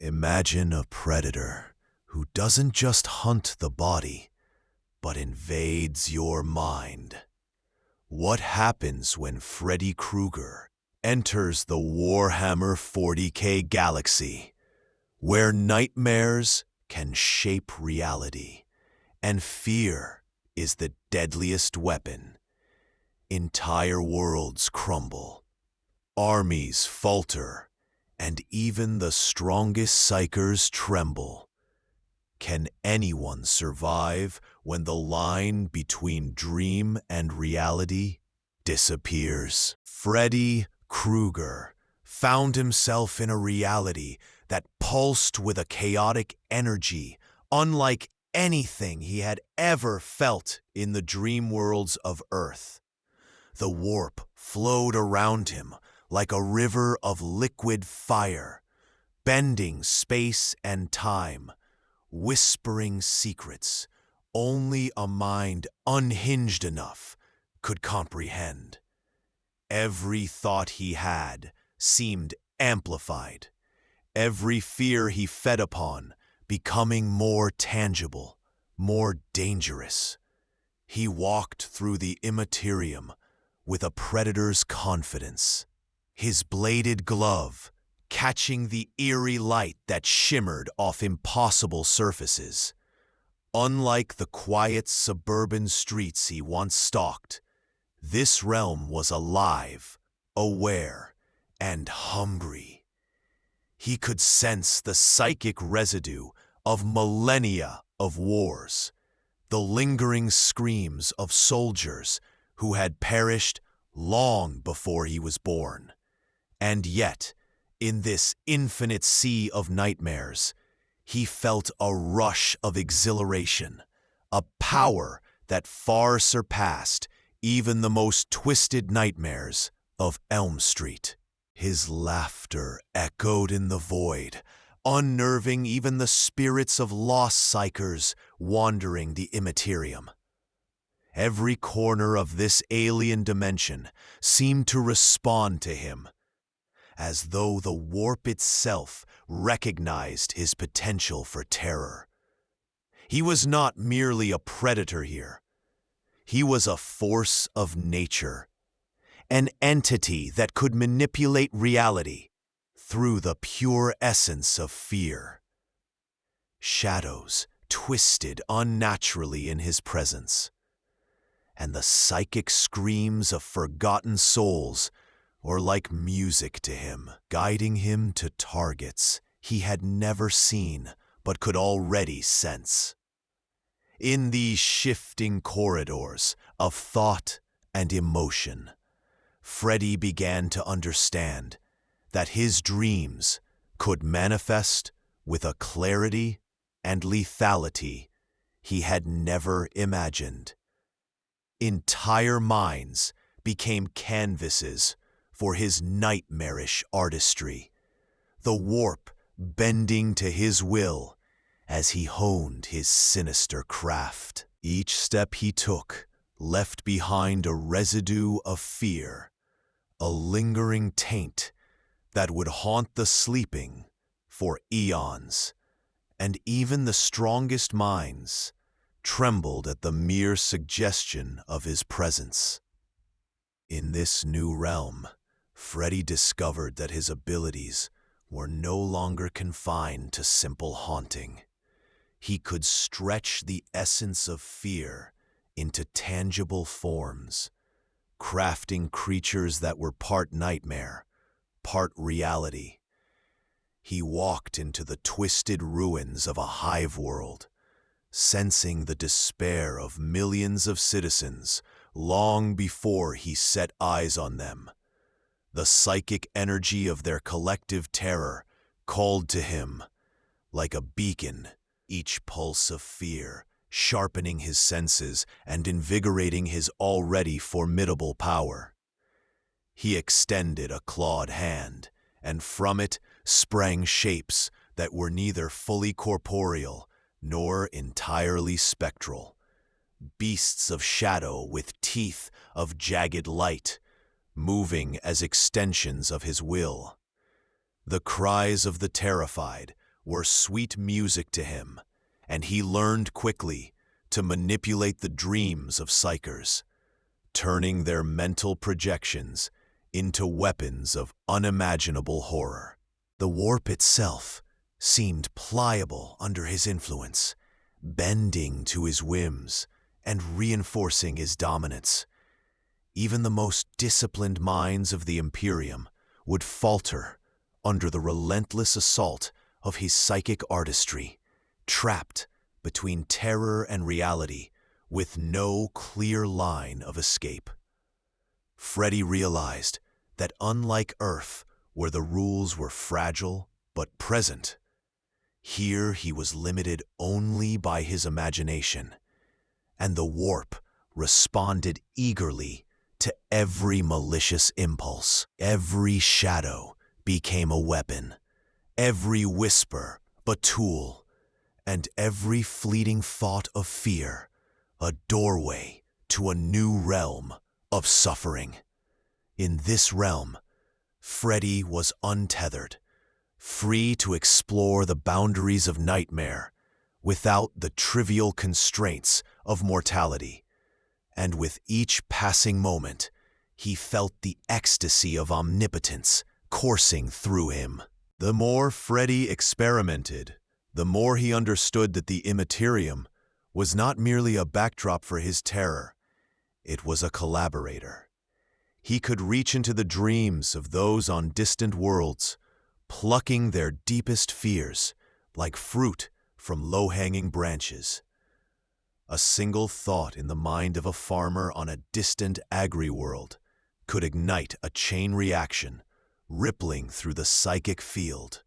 Imagine a predator who doesn't just hunt the body, but invades your mind. What happens when Freddy Krueger enters the Warhammer 40K galaxy, where nightmares can shape reality, and fear is the deadliest weapon? Entire worlds crumble, armies falter, and even the strongest Psykers tremble. Can anyone survive when the line between dream and reality disappears? Freddy Krueger found himself in a reality that pulsed with a chaotic energy unlike anything he had ever felt in the dream worlds of Earth. The warp flowed around him like a river of liquid fire, bending space and time, whispering secrets only a mind unhinged enough could comprehend. Every thought he had seemed amplified, every fear he fed upon becoming more tangible, more dangerous. He walked through the Imperium with a predator's confidence, his bladed glove catching the eerie light that shimmered off impossible surfaces. Unlike the quiet suburban streets he once stalked, this realm was alive, aware, and hungry. He could sense the psychic residue of millennia of wars, the lingering screams of soldiers who had perished long before he was born. And yet, in this infinite sea of nightmares, he felt a rush of exhilaration, a power that far surpassed even the most twisted nightmares of Elm Street. His laughter echoed in the void, unnerving even the spirits of lost Psykers wandering the Imperium. Every corner of this alien dimension seemed to respond to him, as though the warp itself recognized his potential for terror. He was not merely a predator here. He was a force of nature, an entity that could manipulate reality through the pure essence of fear. Shadows twisted unnaturally in his presence, and the psychic screams of forgotten souls were like music to him, guiding him to targets he had never seen but could already sense. In these shifting corridors of thought and emotion, Freddy began to understand that his dreams could manifest with a clarity and lethality he had never imagined. Entire minds became canvases for his nightmarish artistry, the warp bending to his will as he honed his sinister craft. Each step he took left behind a residue of fear, a lingering taint that would haunt the sleeping for eons, and even the strongest minds trembled at the mere suggestion of his presence. In this new realm, Freddy discovered that his abilities were no longer confined to simple haunting. He could stretch the essence of fear into tangible forms, crafting creatures that were part nightmare, part reality. He walked into the twisted ruins of a hive world, sensing the despair of millions of citizens long before he set eyes on them. The psychic energy of their collective terror called to him like a beacon, each pulse of fear sharpening his senses and invigorating his already formidable power. He extended a clawed hand, and from it sprang shapes that were neither fully corporeal nor entirely spectral. Beasts of shadow with teeth of jagged light, moving as extensions of his will. The cries of the terrified were sweet music to him, and he learned quickly to manipulate the dreams of Psykers, turning their mental projections into weapons of unimaginable horror. The warp itself seemed pliable under his influence, bending to his whims and reinforcing his dominance. Even the most disciplined minds of the Imperium would falter under the relentless assault of his psychic artistry, trapped between terror and reality with no clear line of escape. Freddy realized that unlike Earth, where the rules were fragile but present, here he was limited only by his imagination, and the warp responded eagerly to every malicious impulse. Every shadow became a weapon, every whisper a tool, and every fleeting thought of fear a doorway to a new realm of suffering. In this realm, Freddy was untethered, free to explore the boundaries of nightmare without the trivial constraints of mortality. And with each passing moment, he felt the ecstasy of omnipotence coursing through him. The more Freddy experimented, the more he understood that the Imperium was not merely a backdrop for his terror, it was a collaborator. He could reach into the dreams of those on distant worlds, plucking their deepest fears like fruit from low-hanging branches. A single thought in the mind of a farmer on a distant agri-world could ignite a chain reaction, rippling through the psychic field,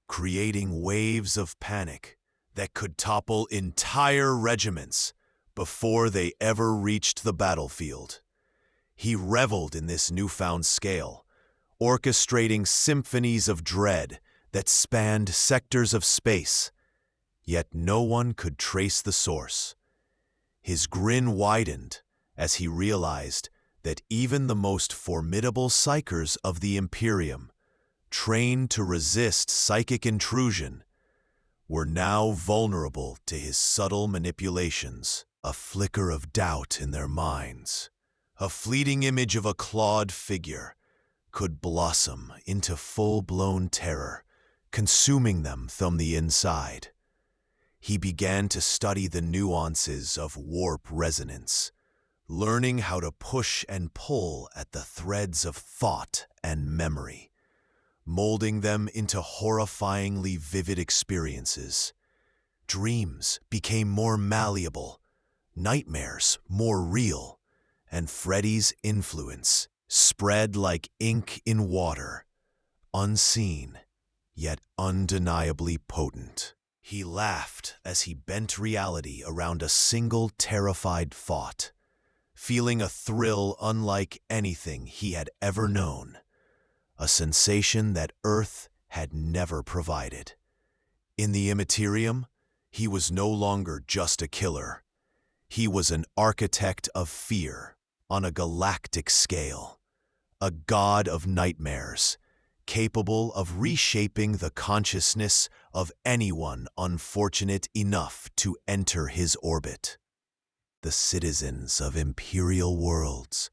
creating waves of panic that could topple entire regiments before they ever reached the battlefield. He reveled in this newfound scale, orchestrating symphonies of dread that spanned sectors of space, yet no one could trace the source. His grin widened as he realized that even the most formidable Psykers of the Imperium, trained to resist psychic intrusion, were now vulnerable to his subtle manipulations. A flicker of doubt in their minds, a fleeting image of a clawed figure, could blossom into full-blown terror, consuming them from the inside. He began to study the nuances of warp resonance, learning how to push and pull at the threads of thought and memory, molding them into horrifyingly vivid experiences. Dreams became more malleable, nightmares more real, and Freddy's influence spread like ink in water, unseen, yet undeniably potent. He laughed as he bent reality around a single terrified thought, feeling a thrill unlike anything he had ever known, a sensation that Earth had never provided. In the Imperium, he was no longer just a killer. He was an architect of fear on a galactic scale, a god of nightmares, capable of reshaping the consciousness of anyone unfortunate enough to enter his orbit. The citizens of Imperial worlds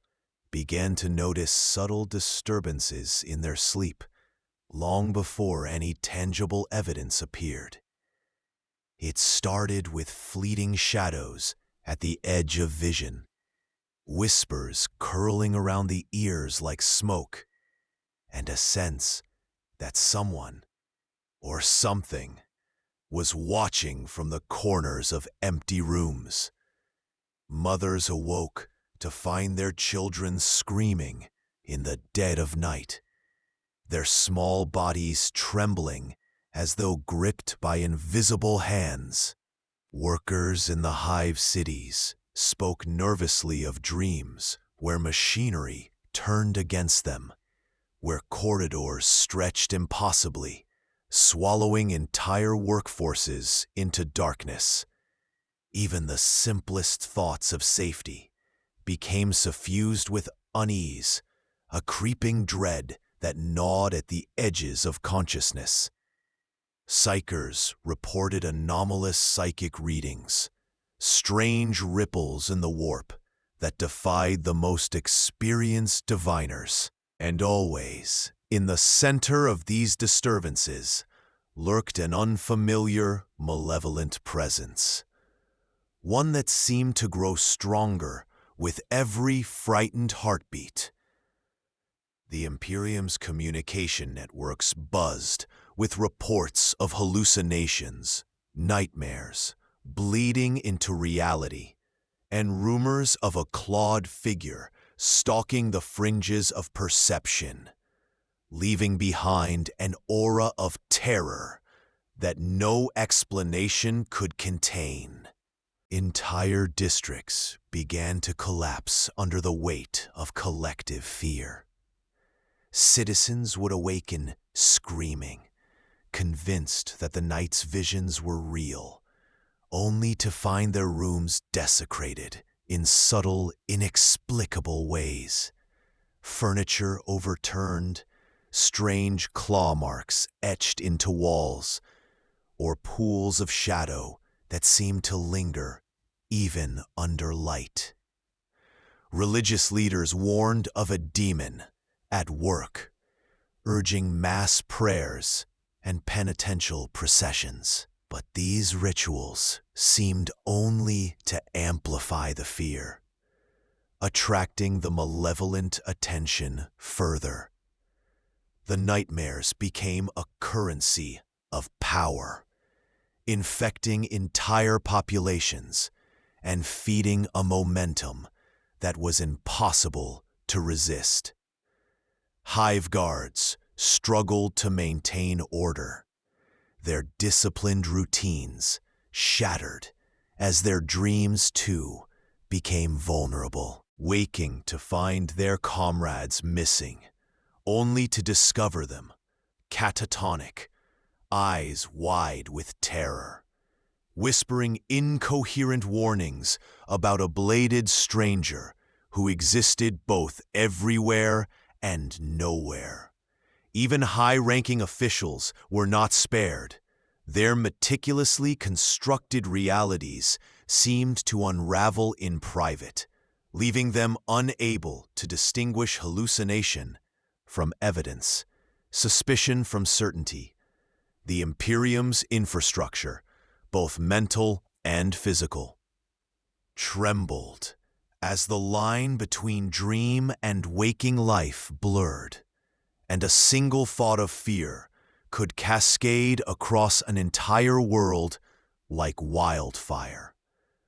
began to notice subtle disturbances in their sleep long before any tangible evidence appeared. It started with fleeting shadows at the edge of vision, whispers curling around the ears like smoke, and a sense that someone or something was watching from the corners of empty rooms. Mothers awoke to find their children screaming in the dead of night, their small bodies trembling as though gripped by invisible hands. Workers in the Hive Cities spoke nervously of dreams where machinery turned against them, where corridors stretched impossibly, swallowing entire workforces into darkness. Even the simplest thoughts of safety became suffused with unease, a creeping dread that gnawed at the edges of consciousness. Psykers reported anomalous psychic readings, strange ripples in the warp that defied the most experienced diviners. And always, in the center of these disturbances, lurked an unfamiliar, malevolent presence. One that seemed to grow stronger with every frightened heartbeat. The Imperium's communication networks buzzed with reports of hallucinations, nightmares, bleeding into reality, and rumors of a clawed figure stalking the fringes of perception, leaving behind an aura of terror that no explanation could contain. Entire districts began to collapse under the weight of collective fear. Citizens would awaken screaming, convinced that the night's visions were real, only to find their rooms desecrated in subtle, inexplicable ways. Furniture overturned, strange claw marks etched into walls, or pools of shadow that seemed to linger even under light. Religious leaders warned of a demon at work, urging mass prayers and penitential processions. But these rituals seemed only to amplify the fear, attracting the malevolent attention further. The nightmares became a currency of power, infecting entire populations and feeding a momentum that was impossible to resist. Hive guards struggled to maintain order, their disciplined routines shattered as their dreams too became vulnerable, waking to find their comrades missing, only to discover them catatonic, eyes wide with terror, whispering incoherent warnings about a bladed stranger who existed both everywhere and nowhere. Even high-ranking officials were not spared. Their meticulously constructed realities seemed to unravel in private, leaving them unable to distinguish hallucination from evidence, suspicion from certainty. The Imperium's infrastructure, both mental and physical, trembled as the line between dream and waking life blurred, and a single thought of fear could cascade across an entire world like wildfire,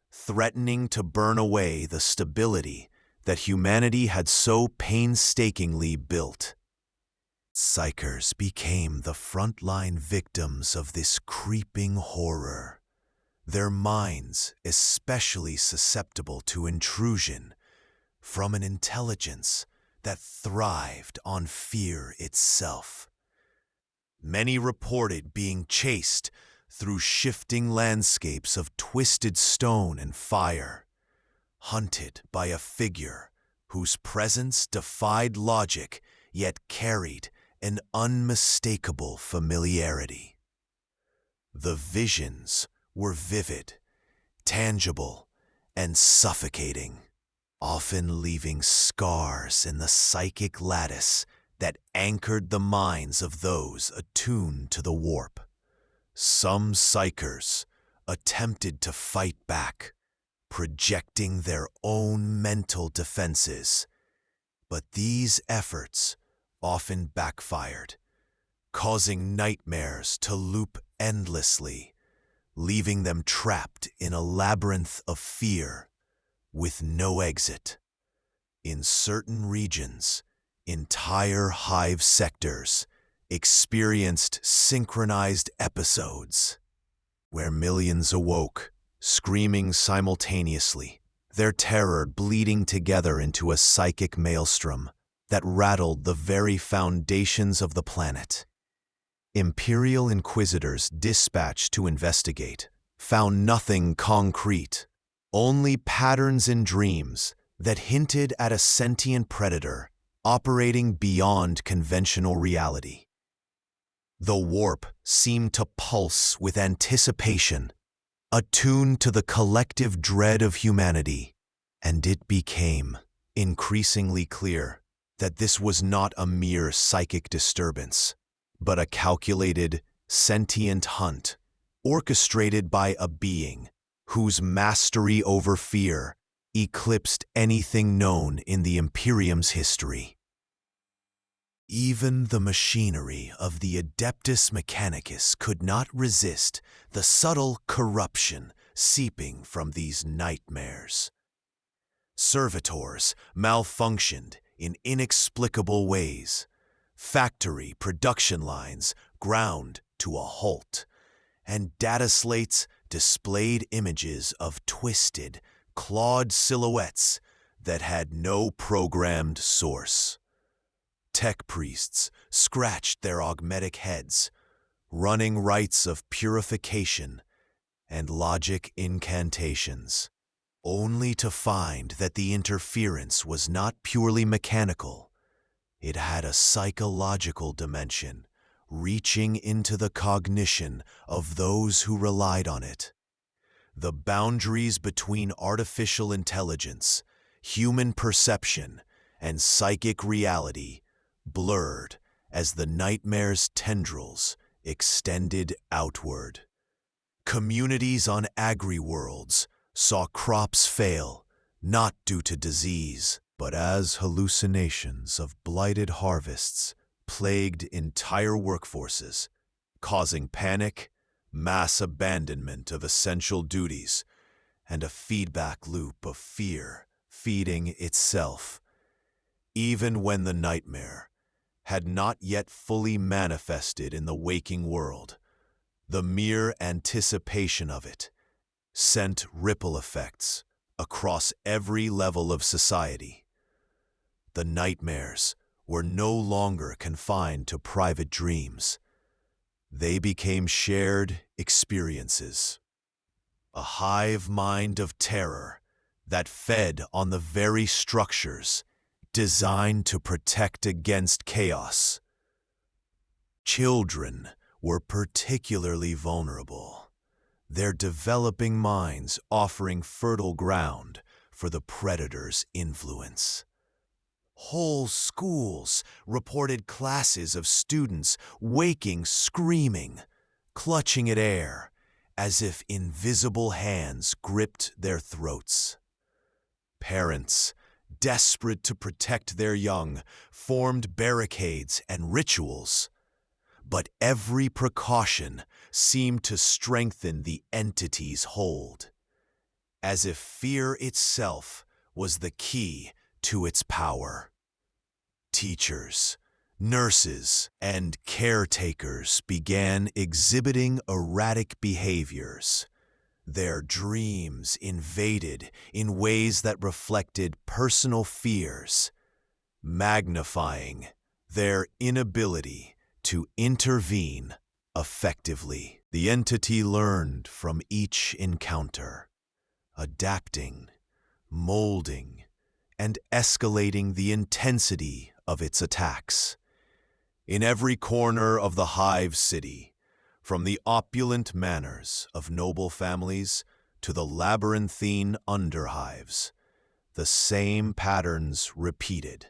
threatening to burn away the stability that humanity had so painstakingly built. Psykers became the frontline victims of this creeping horror, their minds especially susceptible to intrusion from an intelligence that thrived on fear itself. Many reported being chased through shifting landscapes of twisted stone and fire, hunted by a figure whose presence defied logic yet carried an unmistakable familiarity. The visions were vivid, tangible, and suffocating, often leaving scars in the psychic lattice that anchored the minds of those attuned to the warp. Some Psykers attempted to fight back, projecting their own mental defenses, but these efforts often backfired, causing nightmares to loop endlessly, leaving them trapped in a labyrinth of fear with no exit. In certain regions, entire hive sectors experienced synchronized episodes where millions awoke, screaming simultaneously, their terror bleeding together into a psychic maelstrom that rattled the very foundations of the planet. Imperial inquisitors dispatched to investigate found nothing concrete, only patterns in dreams that hinted at a sentient predator operating beyond conventional reality. The warp seemed to pulse with anticipation, attuned to the collective dread of humanity, and it became increasingly clear that this was not a mere psychic disturbance, but a calculated, sentient hunt orchestrated by a being whose mastery over fear eclipsed anything known in the Imperium's history. Even the machinery of the Adeptus Mechanicus could not resist the subtle corruption seeping from these nightmares. Servitors malfunctioned in inexplicable ways. Factory production lines ground to a halt, and data slates displayed images of twisted, clawed silhouettes that had no programmed source. Tech priests scratched their augmetic heads, running rites of purification and logic incantations, only to find that the interference was not purely mechanical. It had a psychological dimension, reaching into the cognition of those who relied on it. The boundaries between artificial intelligence, human perception, and psychic reality blurred as the nightmare's tendrils extended outward. Communities on agri-worlds saw crops fail, not due to disease, but as hallucinations of blighted harvests plagued entire workforces, causing panic, mass abandonment of essential duties, and a feedback loop of fear feeding itself. Even when the nightmare had not yet fully manifested in the waking world, the mere anticipation of it sent ripple effects across every level of society. The nightmares were no longer confined to private dreams. They became shared experiences, a hive mind of terror that fed on the very structures designed to protect against chaos. Children were particularly vulnerable, their developing minds offering fertile ground for the predator's influence. Whole schools reported classes of students waking screaming, clutching at air, as if invisible hands gripped their throats. Parents, desperate to protect their young, formed barricades and rituals, but every precaution seemed to strengthen the entity's hold, as if fear itself was the key to its power. Teachers, nurses, and caretakers began exhibiting erratic behaviors. Their dreams invaded in ways that reflected personal fears, magnifying their inability to intervene effectively. The entity learned from each encounter, adapting, molding, and escalating the intensity of its attacks. In every corner of the Hive City, from the opulent manors of noble families to the labyrinthine underhives, the same patterns repeated.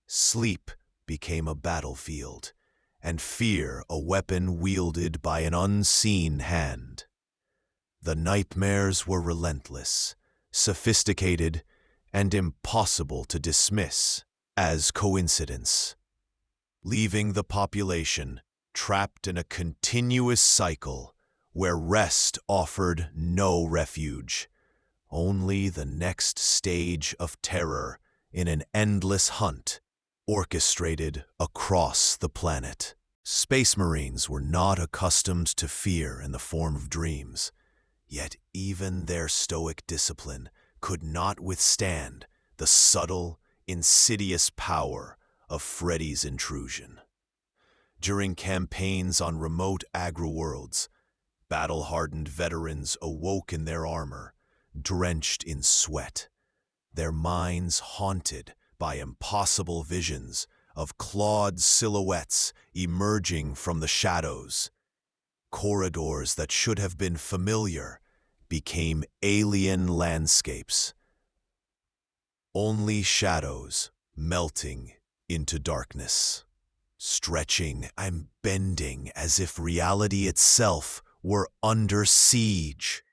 Sleep became a battlefield, and fear a weapon wielded by an unseen hand. The nightmares were relentless, sophisticated, and impossible to dismiss as coincidence, leaving the population trapped in a continuous cycle where rest offered no refuge, only the next stage of terror in an endless hunt orchestrated across the planet. Space Marines were not accustomed to fear in the form of dreams, yet even their stoic discipline could not withstand the subtle, insidious power of Freddy's intrusion. During campaigns on remote agri-worlds, battle-hardened veterans awoke in their armor, drenched in sweat, their minds haunted by impossible visions of clawed silhouettes emerging from the shadows. Corridors that should have been familiar became alien landscapes. Only shadows melting into darkness, stretching and bending as if reality itself were under siege.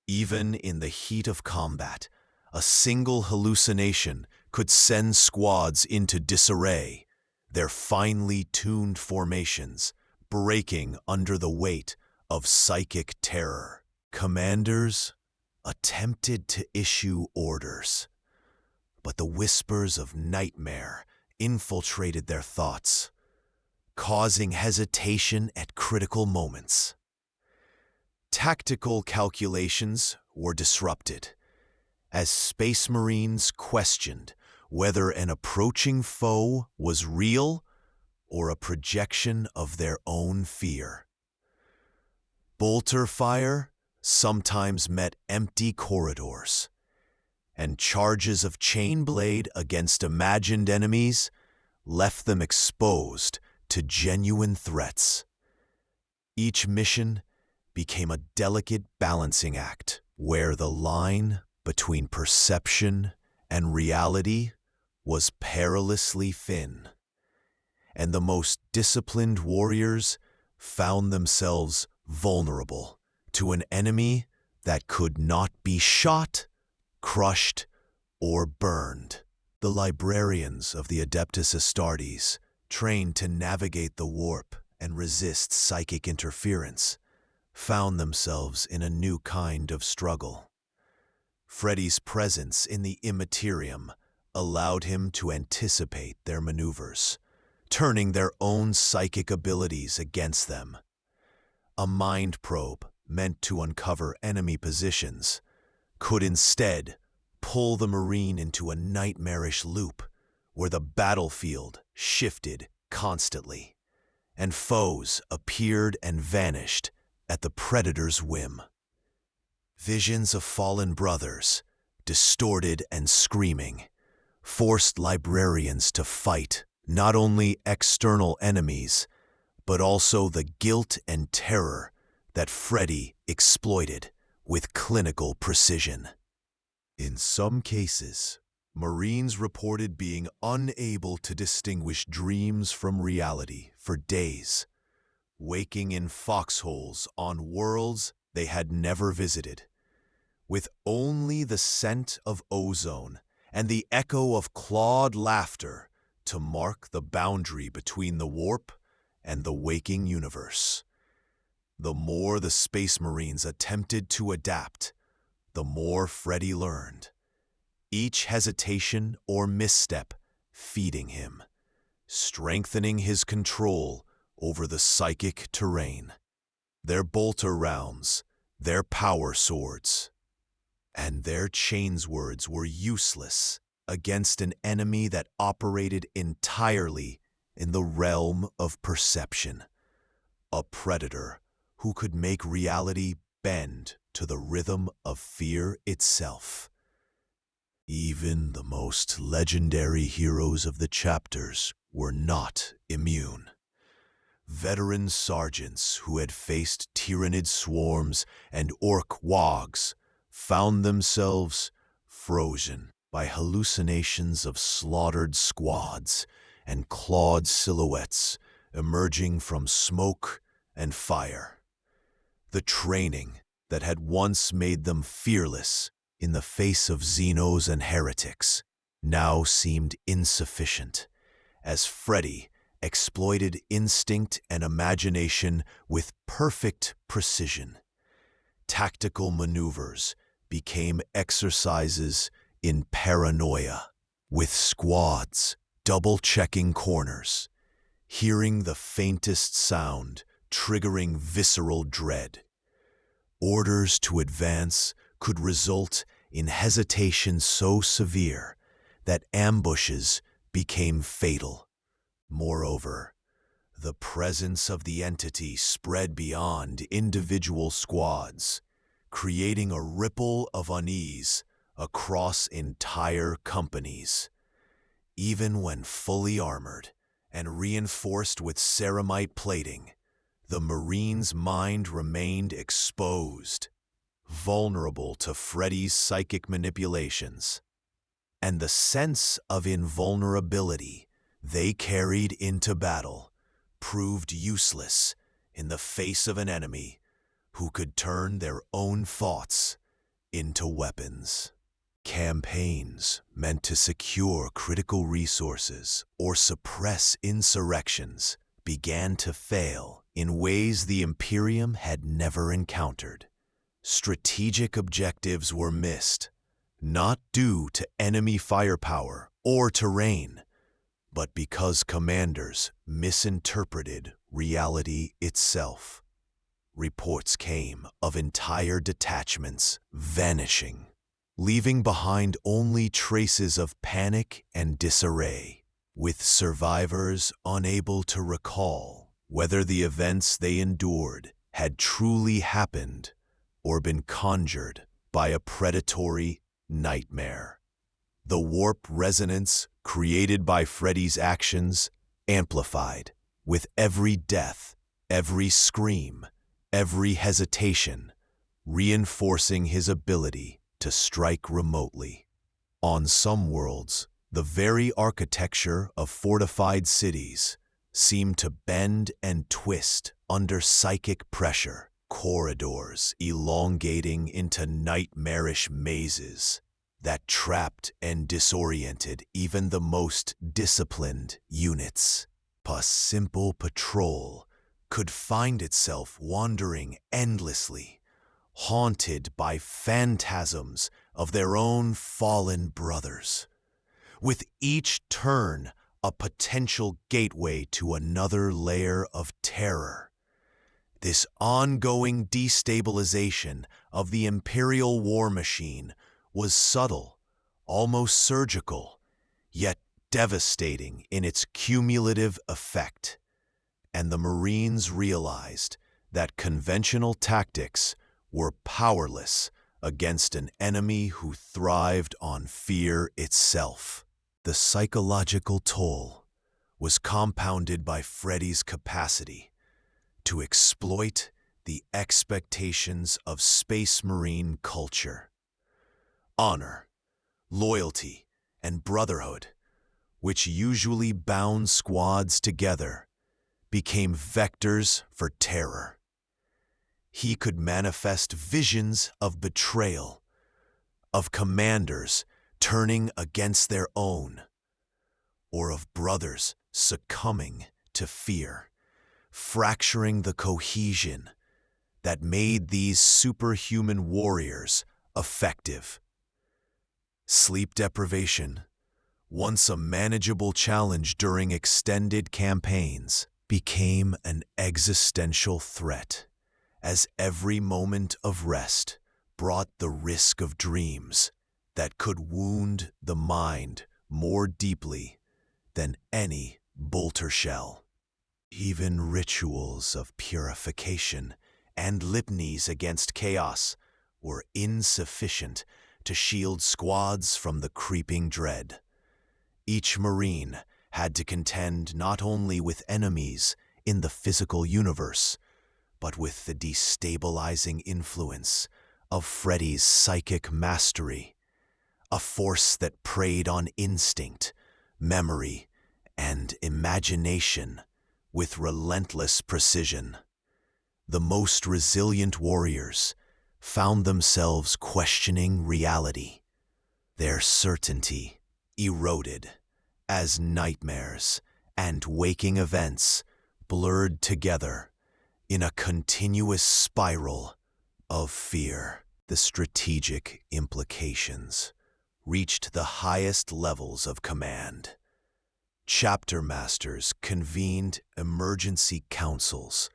Even in the heat of combat, a single hallucination could send squads into disarray, their finely tuned formations breaking under the weight of psychic terror. Commanders attempted to issue orders, but the whispers of nightmare infiltrated their thoughts, causing hesitation at critical moments. Tactical calculations were disrupted, as Space Marines questioned whether an approaching foe was real or a projection of their own fear. Bolter fire sometimes met empty corridors, and charges of chain blade against imagined enemies left them exposed to genuine threats. Each mission became a delicate balancing act where the line between perception and reality was perilously thin, and the most disciplined warriors found themselves vulnerable to an enemy that could not be shot, crushed, or burned. The librarians of the Adeptus Astartes, trained to navigate the warp and resist psychic interference, found themselves in a new kind of struggle. Freddy's presence in the Imperium allowed him to anticipate their maneuvers, turning their own psychic abilities against them. A mind probe meant to uncover enemy positions could instead pull the Marine into a nightmarish loop where the battlefield shifted constantly, and foes appeared and vanished at the Predator's whim. Visions of fallen brothers, distorted and screaming, forced librarians to fight not only external enemies, but also the guilt and terror that Freddy exploited with clinical precision. In some cases, Marines reported being unable to distinguish dreams from reality for days, waking in foxholes on worlds they had never visited, with only the scent of ozone and the echo of clawed laughter to mark the boundary between the warp and the waking universe. The more the Space Marines attempted to adapt, the more Freddy learned, each hesitation or misstep feeding him, strengthening his control over the psychic terrain. Their bolter rounds, their power swords, and their chainswords were useless against an enemy that operated entirely in the realm of perception, a predator who could make reality bend to the rhythm of fear itself. Even the most legendary heroes of the chapters were not immune. Veteran sergeants who had faced tyrannid swarms and orc wogs found themselves frozen by hallucinations of slaughtered squads and clawed silhouettes emerging from smoke and fire. The training that had once made them fearless in the face of Xenos and heretics now seemed insufficient, as Freddy exploited instinct and imagination with perfect precision. Tactical maneuvers became exercises in paranoia, with squads double-checking corners, hearing the faintest sound triggering visceral dread. Orders to advance could result in hesitation so severe that ambushes became fatal. Moreover, the presence of the entity spread beyond individual squads, creating a ripple of unease across entire companies. Even when fully armored, and reinforced with ceramite plating, the Marine's mind remained exposed, vulnerable to Freddy's psychic manipulations. And the sense of invulnerability they carried into battle proved useless in the face of an enemy who could turn their own thoughts into weapons. Campaigns meant to secure critical resources or suppress insurrections began to fail in ways the Imperium had never encountered. Strategic objectives were missed, not due to enemy firepower or terrain, but because commanders misinterpreted reality itself. Reports came of entire detachments vanishing, leaving behind only traces of panic and disarray, with survivors unable to recall whether the events they endured had truly happened or been conjured by a predatory nightmare. The warp resonance created by Freddy's actions amplified with every death, every scream, every hesitation, reinforcing his ability to strike remotely. On some worlds, the very architecture of fortified cities seemed to bend and twist under psychic pressure, corridors elongating into nightmarish mazes that trapped and disoriented even the most disciplined units. A simple patrol could find itself wandering endlessly, haunted by phantasms of their own fallen brothers, with each turn a potential gateway to another layer of terror. This ongoing destabilization of the Imperial war machine was subtle, almost surgical, yet devastating in its cumulative effect. And the Marines realized that conventional tactics were powerless against an enemy who thrived on fear itself. The psychological toll was compounded by Freddy's capacity to exploit the expectations of Space Marine culture. Honor, loyalty, and brotherhood, which usually bound squads together, became vectors for terror. He could manifest visions of betrayal, of commanders turning against their own, or of brothers succumbing to fear, fracturing the cohesion that made these superhuman warriors effective. Sleep deprivation, once a manageable challenge during extended campaigns, became an existential threat, as every moment of rest brought the risk of dreams that could wound the mind more deeply than any bolter shell. Even rituals of purification and litanies against chaos were insufficient to shield squads from the creeping dread. Each Marine had to contend not only with enemies in the physical universe, but with the destabilizing influence of Freddy's psychic mastery, a force that preyed on instinct, memory, and imagination with relentless precision. The most resilient warriors found themselves questioning reality, their certainty eroded as nightmares and waking events blurred together in a continuous spiral of fear. The strategic implications reached the highest levels of command. Chapter masters convened emergency councils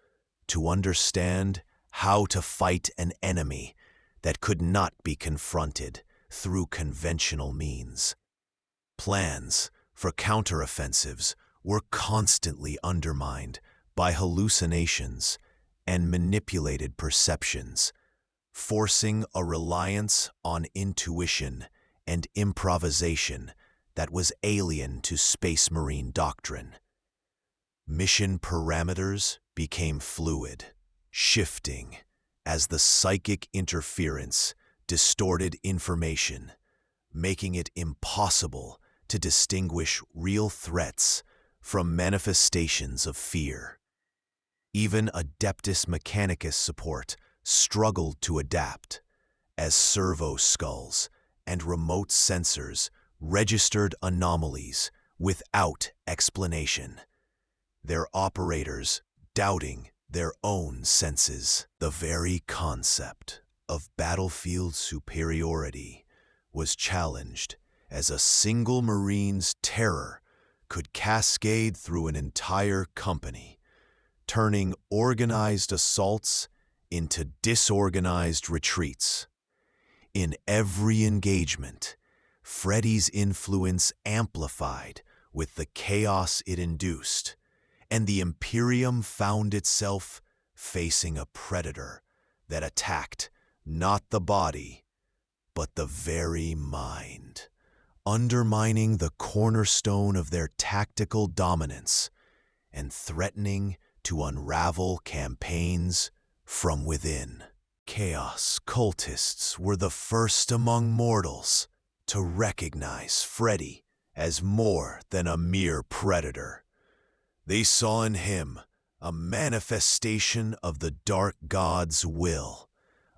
to understand how to fight an enemy that could not be confronted through conventional means. Plans for counteroffensives were constantly undermined by hallucinations and manipulated perceptions, forcing a reliance on intuition and improvisation that was alien to Space Marine doctrine. Mission parameters became fluid, shifting as the psychic interference distorted information, making it impossible to distinguish real threats from manifestations of fear. Even Adeptus Mechanicus support struggled to adapt, as servo skulls and remote sensors registered anomalies without explanation, their operators doubting their own senses. The very concept of battlefield superiority was challenged as a single Marine's terror could cascade through an entire company, turning organized assaults into disorganized retreats. In every engagement, Freddy's influence amplified with the chaos it induced, and the Imperium found itself facing a predator that attacked not the body, but the very mind, undermining the cornerstone of their tactical dominance and threatening to unravel campaigns from within. Chaos cultists were the first among mortals to recognize Freddy as more than a mere predator. They saw in him a manifestation of the dark god's will,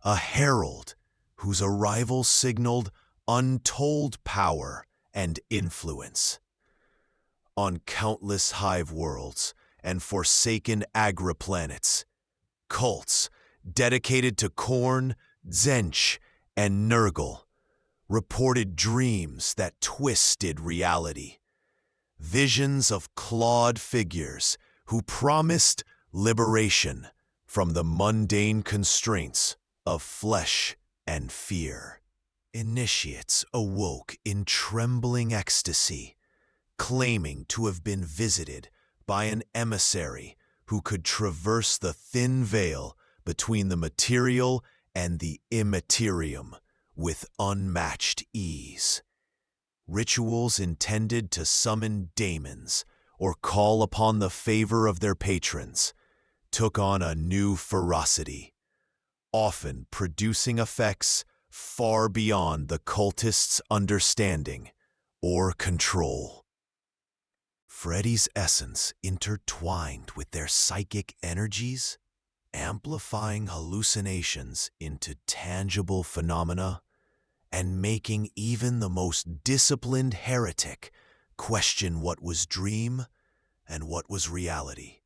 a herald whose arrival signaled untold power and influence. On countless hive worlds and forsaken agri-planets, cults dedicated to Korn, Zench, and Nurgle reported dreams that twisted reality. Visions of clawed figures who promised liberation from the mundane constraints of flesh and fear. Initiates awoke in trembling ecstasy, claiming to have been visited by an emissary who could traverse the thin veil between the material and the immaterium with unmatched ease. Rituals intended to summon daemons or call upon the favor of their patrons took on a new ferocity, often producing effects far beyond the cultists' understanding or control. Freddy's essence intertwined with their psychic energies, amplifying hallucinations into tangible phenomena and making even the most disciplined heretic question what was dream and what was reality.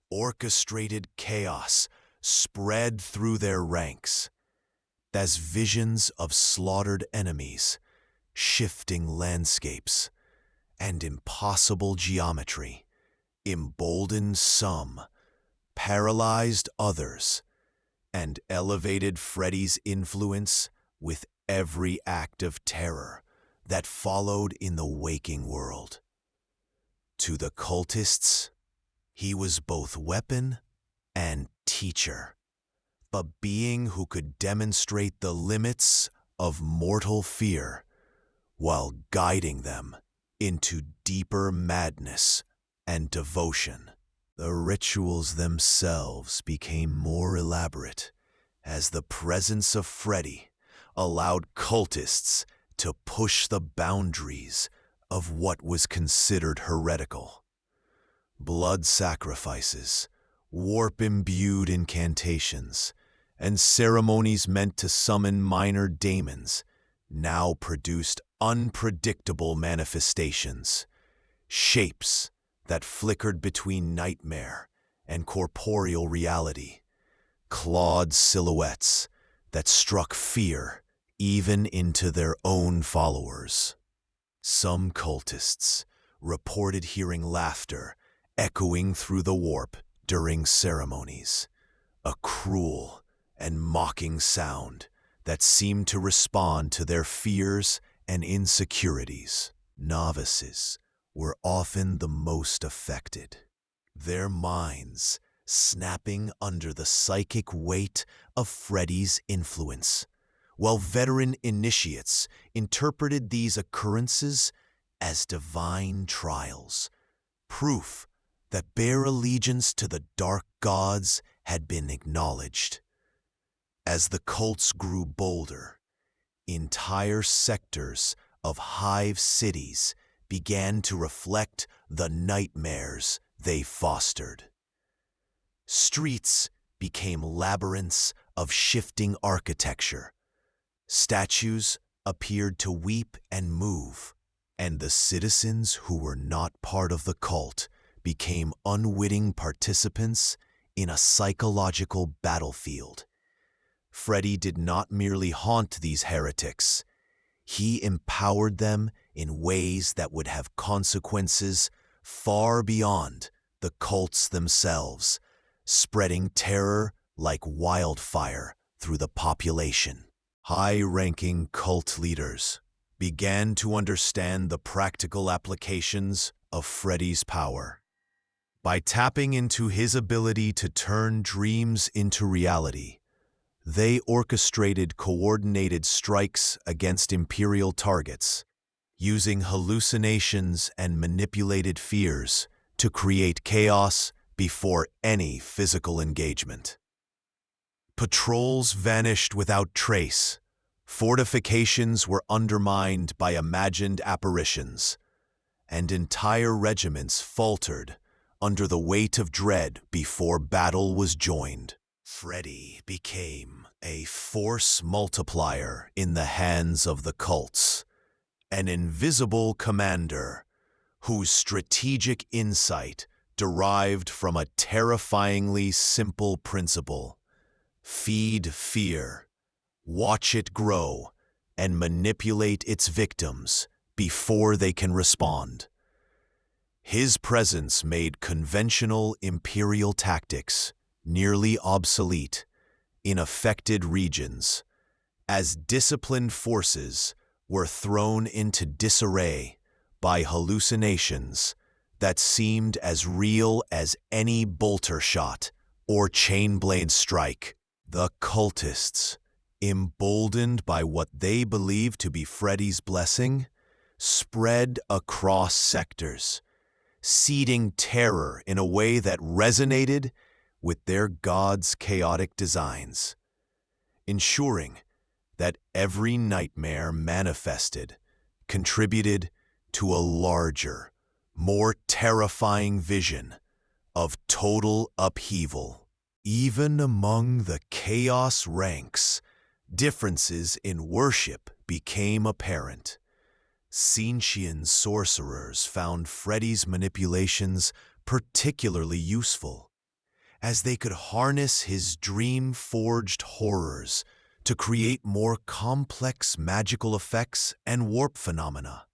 Orchestrated chaos spread through their ranks as visions of slaughtered enemies, shifting landscapes, and impossible geometry emboldened some, paralyzed others, and elevated Freddy's influence with every act of terror that followed in the waking world. To the cultists, he was both weapon and teacher, a being who could demonstrate the limits of mortal fear while guiding them into deeper madness and devotion. The rituals themselves became more elaborate as the presence of Freddy allowed cultists to push the boundaries of what was considered heretical. Blood sacrifices, warp-imbued incantations, and ceremonies meant to summon minor daemons now produced unpredictable manifestations, shapes that flickered between nightmare and corporeal reality, clawed silhouettes that struck fear even into their own followers. Some cultists reported hearing laughter echoing through the warp during ceremonies, a cruel and mocking sound that seemed to respond to their fears and insecurities. Novices were often the most affected, their minds snapping under the psychic weight of Freddy's influence, while veteran initiates interpreted these occurrences as divine trials, proof that bear allegiance to the dark gods had been acknowledged. As the cults grew bolder, entire sectors of Hive Cities began to reflect the nightmares they fostered. Streets became labyrinths of shifting architecture. Statues appeared to weep and move, and the citizens who were not part of the cult became unwitting participants in a psychological battlefield. Freddy did not merely haunt these heretics. He empowered them in ways that would have consequences far beyond the cults themselves, spreading terror like wildfire through the population. High-ranking cult leaders began to understand the practical applications of Freddy's power. By tapping into his ability to turn dreams into reality, they orchestrated coordinated strikes against Imperial targets, using hallucinations and manipulated fears to create chaos before any physical engagement. Patrols vanished without trace. Fortifications were undermined by imagined apparitions, and entire regiments faltered under the weight of dread before battle was joined. Freddy became a force multiplier in the hands of the cults, an invisible commander whose strategic insight derived from a terrifyingly simple principle: feed fear, watch it grow, and manipulate its victims before they can respond. His presence made conventional Imperial tactics nearly obsolete in affected regions, as disciplined forces were thrown into disarray by hallucinations that seemed as real as any bolter shot or chain-blade strike. The cultists, emboldened by what they believed to be Freddy's blessing, spread across sectors, seeding terror in a way that resonated with their god's chaotic designs, ensuring that every nightmare manifested contributed to a larger, more terrifying vision of total upheaval. Even among the chaos ranks, differences in worship became apparent. Tzeentchian sorcerers found Freddy's manipulations particularly useful, as they could harness his dream-forged horrors to create more complex magical effects and warp phenomena.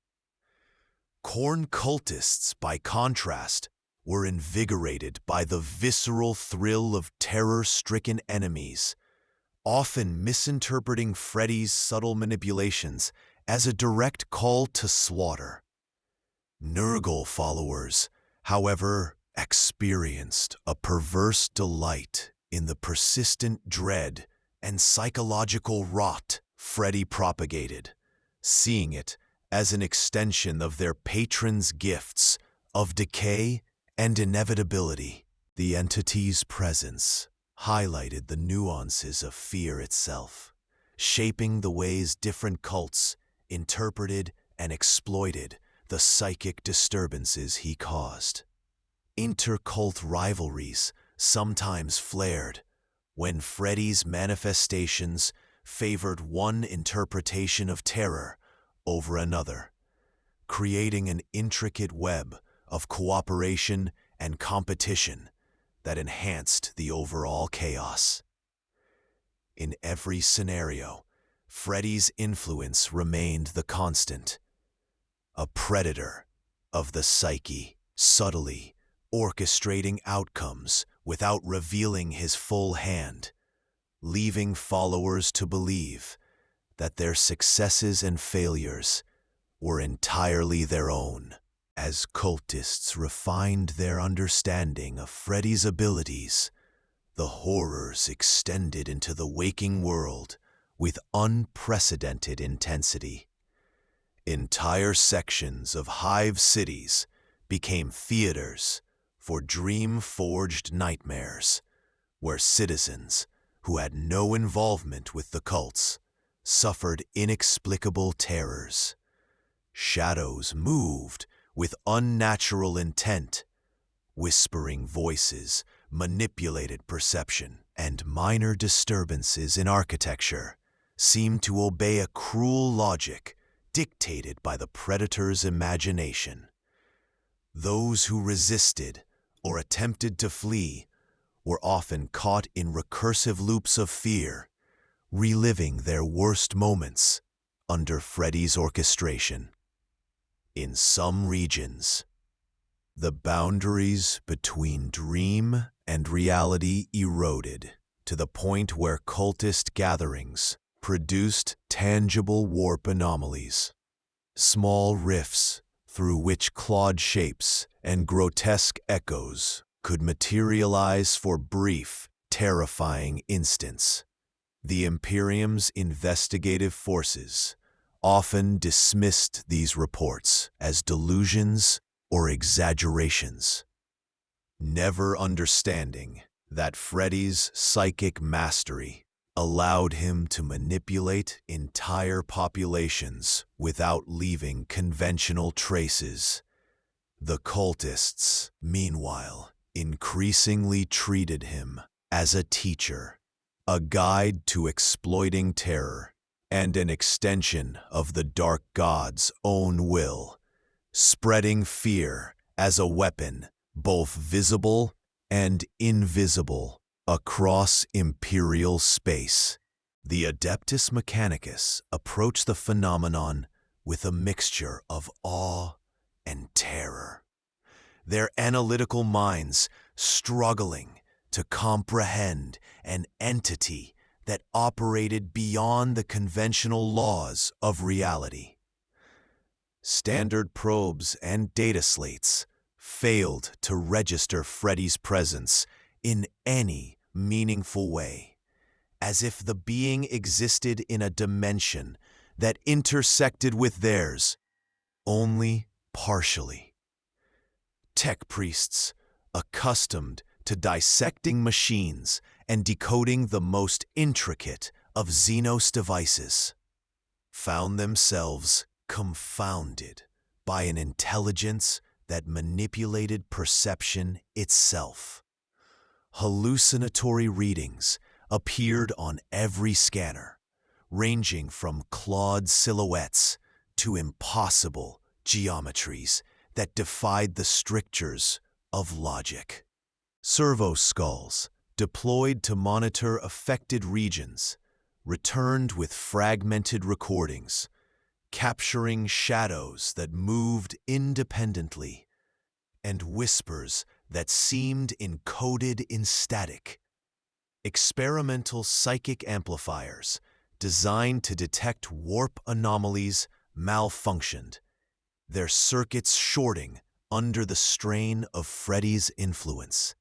Khorne cultists, by contrast, were invigorated by the visceral thrill of terror-stricken enemies, often misinterpreting Freddy's subtle manipulations as a direct call to slaughter. Nurgle followers, however, experienced a perverse delight in the persistent dread and psychological rot Freddy propagated, seeing it as an extension of their patron's gifts of decay and inevitability. The entity's presence highlighted the nuances of fear itself, shaping the ways different cults interpreted and exploited the psychic disturbances he caused. Inter-cult rivalries sometimes flared when Freddy's manifestations favored one interpretation of terror over another, creating an intricate web of cooperation and competition that enhanced the overall chaos. In every scenario, Freddy's influence remained the constant, a predator of the psyche, subtly orchestrating outcomes without revealing his full hand, leaving followers to believe that their successes and failures were entirely their own. As cultists refined their understanding of Freddy's abilities, the horrors extended into the waking world with unprecedented intensity. Entire sections of Hive Cities became theaters for dream-forged nightmares, where citizens who had no involvement with the cults suffered inexplicable terrors. Shadows moved with unnatural intent. Whispering voices manipulated perception, and minor disturbances in architecture seemed to obey a cruel logic dictated by the predator's imagination. Those who resisted or attempted to flee were often caught in recursive loops of fear, reliving their worst moments under Freddy's orchestration. In some regions, the boundaries between dream and reality eroded to the point where cultist gatherings produced tangible warp anomalies, small rifts through which clawed shapes and grotesque echoes could materialize for brief, terrifying instants. The Imperium's investigative forces often dismissed these reports as delusions or exaggerations, never understanding that Freddy's psychic mastery allowed him to manipulate entire populations without leaving conventional traces. The cultists, meanwhile, increasingly treated him as a teacher, a guide to exploiting terror, and an extension of the Dark God's own will, spreading fear as a weapon, both visible and invisible, across Imperial space. The Adeptus Mechanicus approached the phenomenon with a mixture of awe and terror, their analytical minds struggling to comprehend an entity that operated beyond the conventional laws of reality. Standard probes and data slates failed to register Freddy's presence in any meaningful way, as if the being existed in a dimension that intersected with theirs only partially. Tech priests, accustomed to dissecting machines and decoding the most intricate of Xenos devices, found themselves confounded by an intelligence that manipulated perception itself. Hallucinatory readings appeared on every scanner, ranging from clawed silhouettes to impossible geometries that defied the strictures of logic. Servo skulls, deployed to monitor affected regions, returned with fragmented recordings, capturing shadows that moved independently and whispers that seemed encoded in static. Experimental psychic amplifiers designed to detect warp anomalies malfunctioned, their circuits shorting under the strain of Freddy's influence.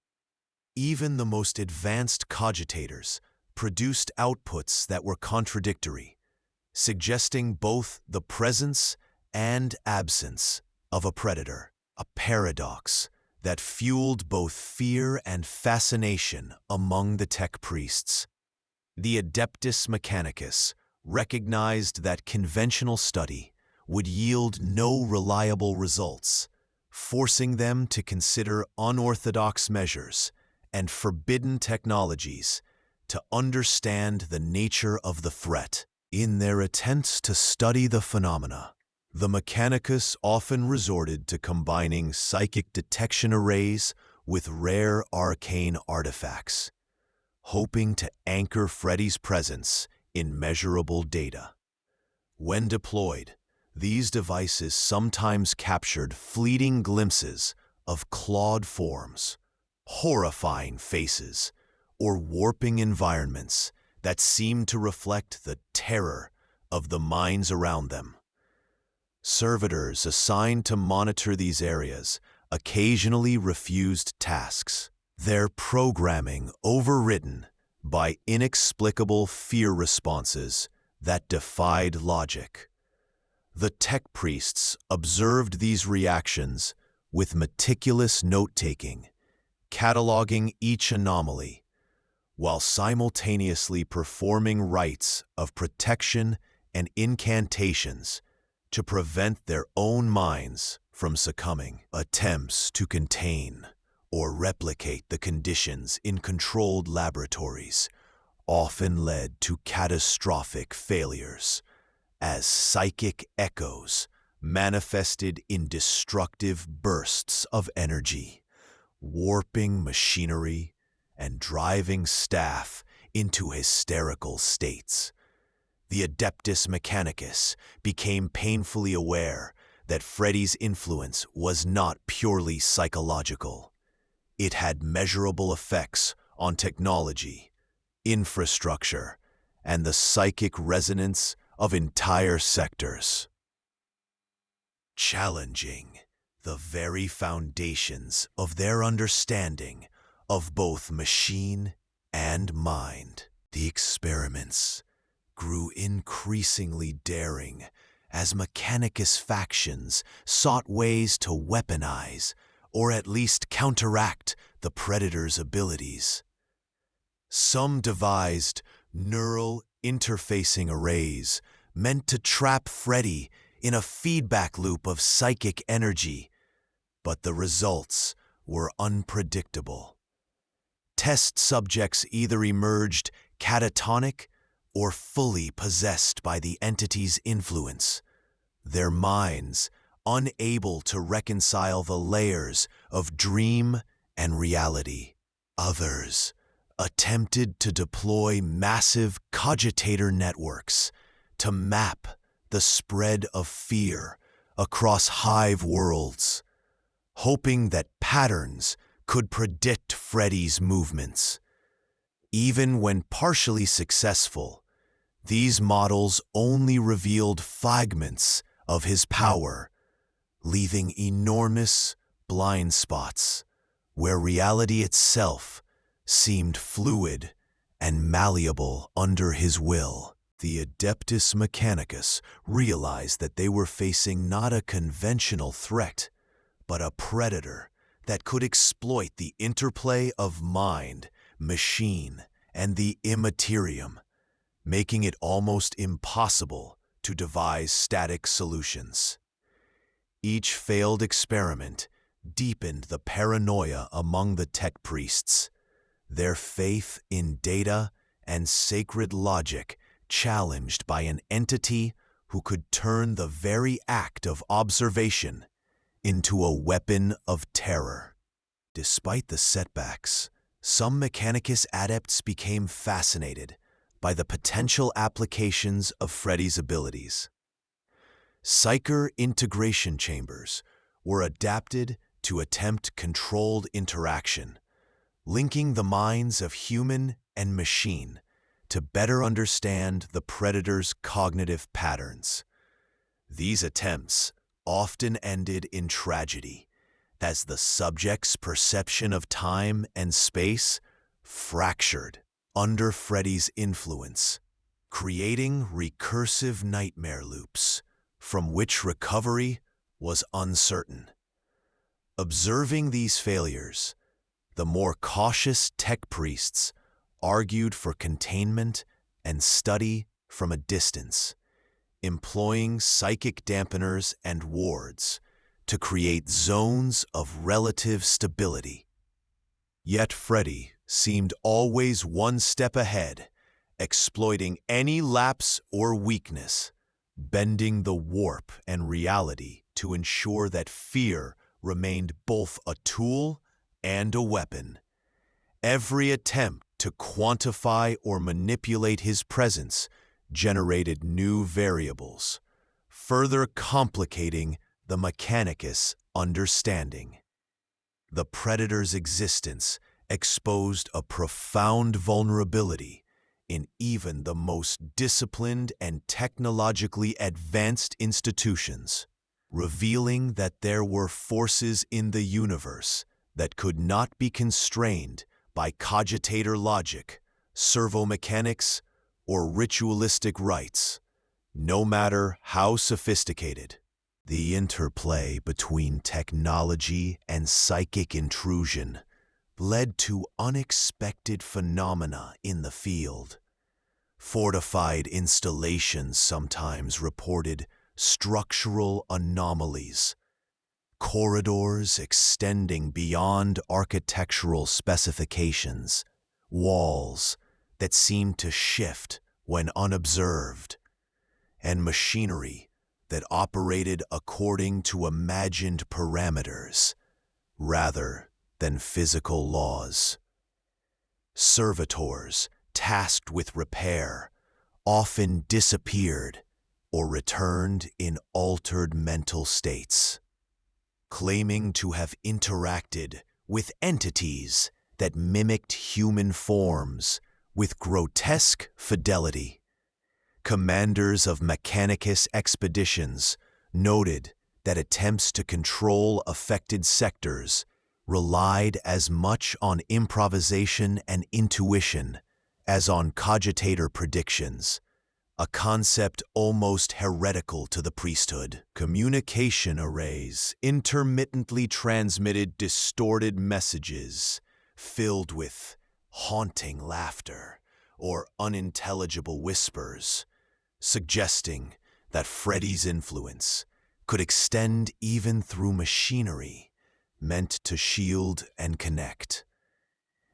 Even the most advanced cogitators produced outputs that were contradictory, suggesting both the presence and absence of a predator, a paradox that fueled both fear and fascination among the tech priests. The Adeptus Mechanicus recognized that conventional study would yield no reliable results, forcing them to consider unorthodox measures and forbidden technologies to understand the nature of the threat. In their attempts to study the phenomena, the Mechanicus often resorted to combining psychic detection arrays with rare arcane artifacts, hoping to anchor Freddy's presence in measurable data. When deployed, these devices sometimes captured fleeting glimpses of clawed forms, horrifying faces, or warping environments that seemed to reflect the terror of the minds around them. Servitors assigned to monitor these areas occasionally refused tasks, their programming overridden by inexplicable fear responses that defied logic. The tech priests observed these reactions with meticulous note-taking, cataloging each anomaly, while simultaneously performing rites of protection and incantations to prevent their own minds from succumbing. Attempts to contain or replicate the conditions in controlled laboratories often led to catastrophic failures, as psychic echoes manifested in destructive bursts of energy, warping machinery and driving staff into hysterical states. The Adeptus Mechanicus became painfully aware that Freddy's influence was not purely psychological. It had measurable effects on technology, infrastructure, and the psychic resonance of entire sectors, challenging the very foundations of their understanding of both machine and mind. The experiments grew increasingly daring as Mechanicus factions sought ways to weaponize or at least counteract the Predator's abilities. Some devised neural interfacing arrays meant to trap Freddy in a feedback loop of psychic energy, but the results were unpredictable. Test subjects either emerged catatonic or fully possessed by the entity's influence, their minds unable to reconcile the layers of dream and reality. Others attempted to deploy massive cogitator networks to map the spread of fear across Hive worlds, hoping that patterns could predict Freddy's movements. Even when partially successful, these models only revealed fragments of his power, leaving enormous blind spots where reality itself seemed fluid and malleable under his will. The Adeptus Mechanicus realized that they were facing not a conventional threat, but a predator that could exploit the interplay of mind, machine, and the immaterium, making it almost impossible to devise static solutions. Each failed experiment deepened the paranoia among the tech priests, their faith in data and sacred logic challenged by an entity who could turn the very act of observation into a weapon of terror. Despite the setbacks, some Mechanicus adepts became fascinated by the potential applications of Freddy's abilities. Psyker integration chambers were adapted to attempt controlled interaction, linking the minds of human and machine to better understand the Predator's cognitive patterns. These attempts often ended in tragedy, as the subject's perception of time and space fractured under Freddy's influence, creating recursive nightmare loops from which recovery was uncertain. Observing these failures, the more cautious tech priests argued for containment and study from a distance, employing psychic dampeners and wards to create zones of relative stability. Yet Freddy seemed always one step ahead, exploiting any lapse or weakness, bending the warp and reality to ensure that fear remained both a tool and a weapon. Every attempt to quantify or manipulate his presence generated new variables, further complicating the Mechanicus understanding. The Predator's existence exposed a profound vulnerability in even the most disciplined and technologically advanced institutions, revealing that there were forces in the universe that could not be constrained by cogitator logic, servomechanics, or ritualistic rites, no matter how sophisticated. The interplay between technology and psychic intrusion led to unexpected phenomena in the field. Fortified installations sometimes reported structural anomalies, corridors extending beyond architectural specifications, walls that seemed to shift when unobserved, and machinery that operated according to imagined parameters rather than physical laws. Servitors tasked with repair often disappeared or returned in altered mental states, claiming to have interacted with entities that mimicked human forms with grotesque fidelity. Commanders of Mechanicus expeditions noted that attempts to control affected sectors relied as much on improvisation and intuition as on cogitator predictions, a concept almost heretical to the priesthood. Communication arrays intermittently transmitted distorted messages filled with haunting laughter or unintelligible whispers, suggesting that Freddy's influence could extend even through machinery meant to shield and connect.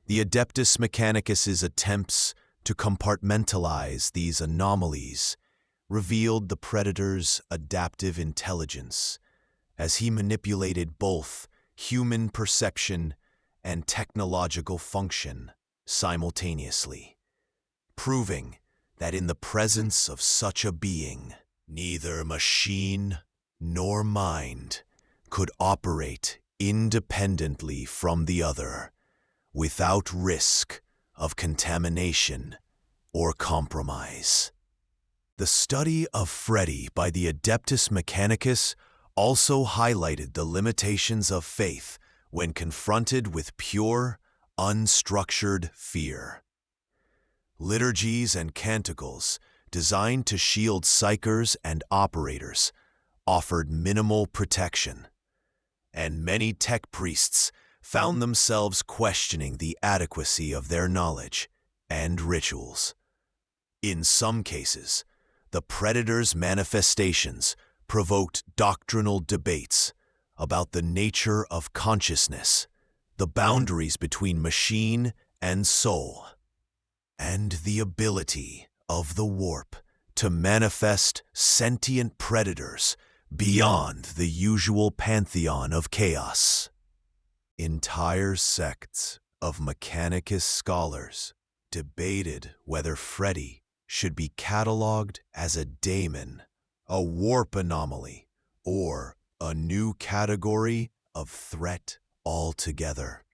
The Adeptus Mechanicus's attempts to compartmentalize these anomalies revealed the Predator's adaptive intelligence as he manipulated both human perception and technological function simultaneously, proving that in the presence of such a being, neither machine nor mind could operate independently from the other without risk of contamination or compromise. The study of Freddy by the Adeptus Mechanicus also highlighted the limitations of faith when confronted with pure, unstructured fear. Liturgies and canticles designed to shield Psykers and operators offered minimal protection, and many tech priests found themselves questioning the adequacy of their knowledge and rituals. In some cases, the Predator's manifestations provoked doctrinal debates about the nature of consciousness, the boundaries between machine and soul, and the ability of the warp to manifest sentient predators beyond the usual pantheon of chaos. Entire sects of Mechanicus scholars debated whether Freddy should be cataloged as a daemon, a warp anomaly, or a new category of threat altogether.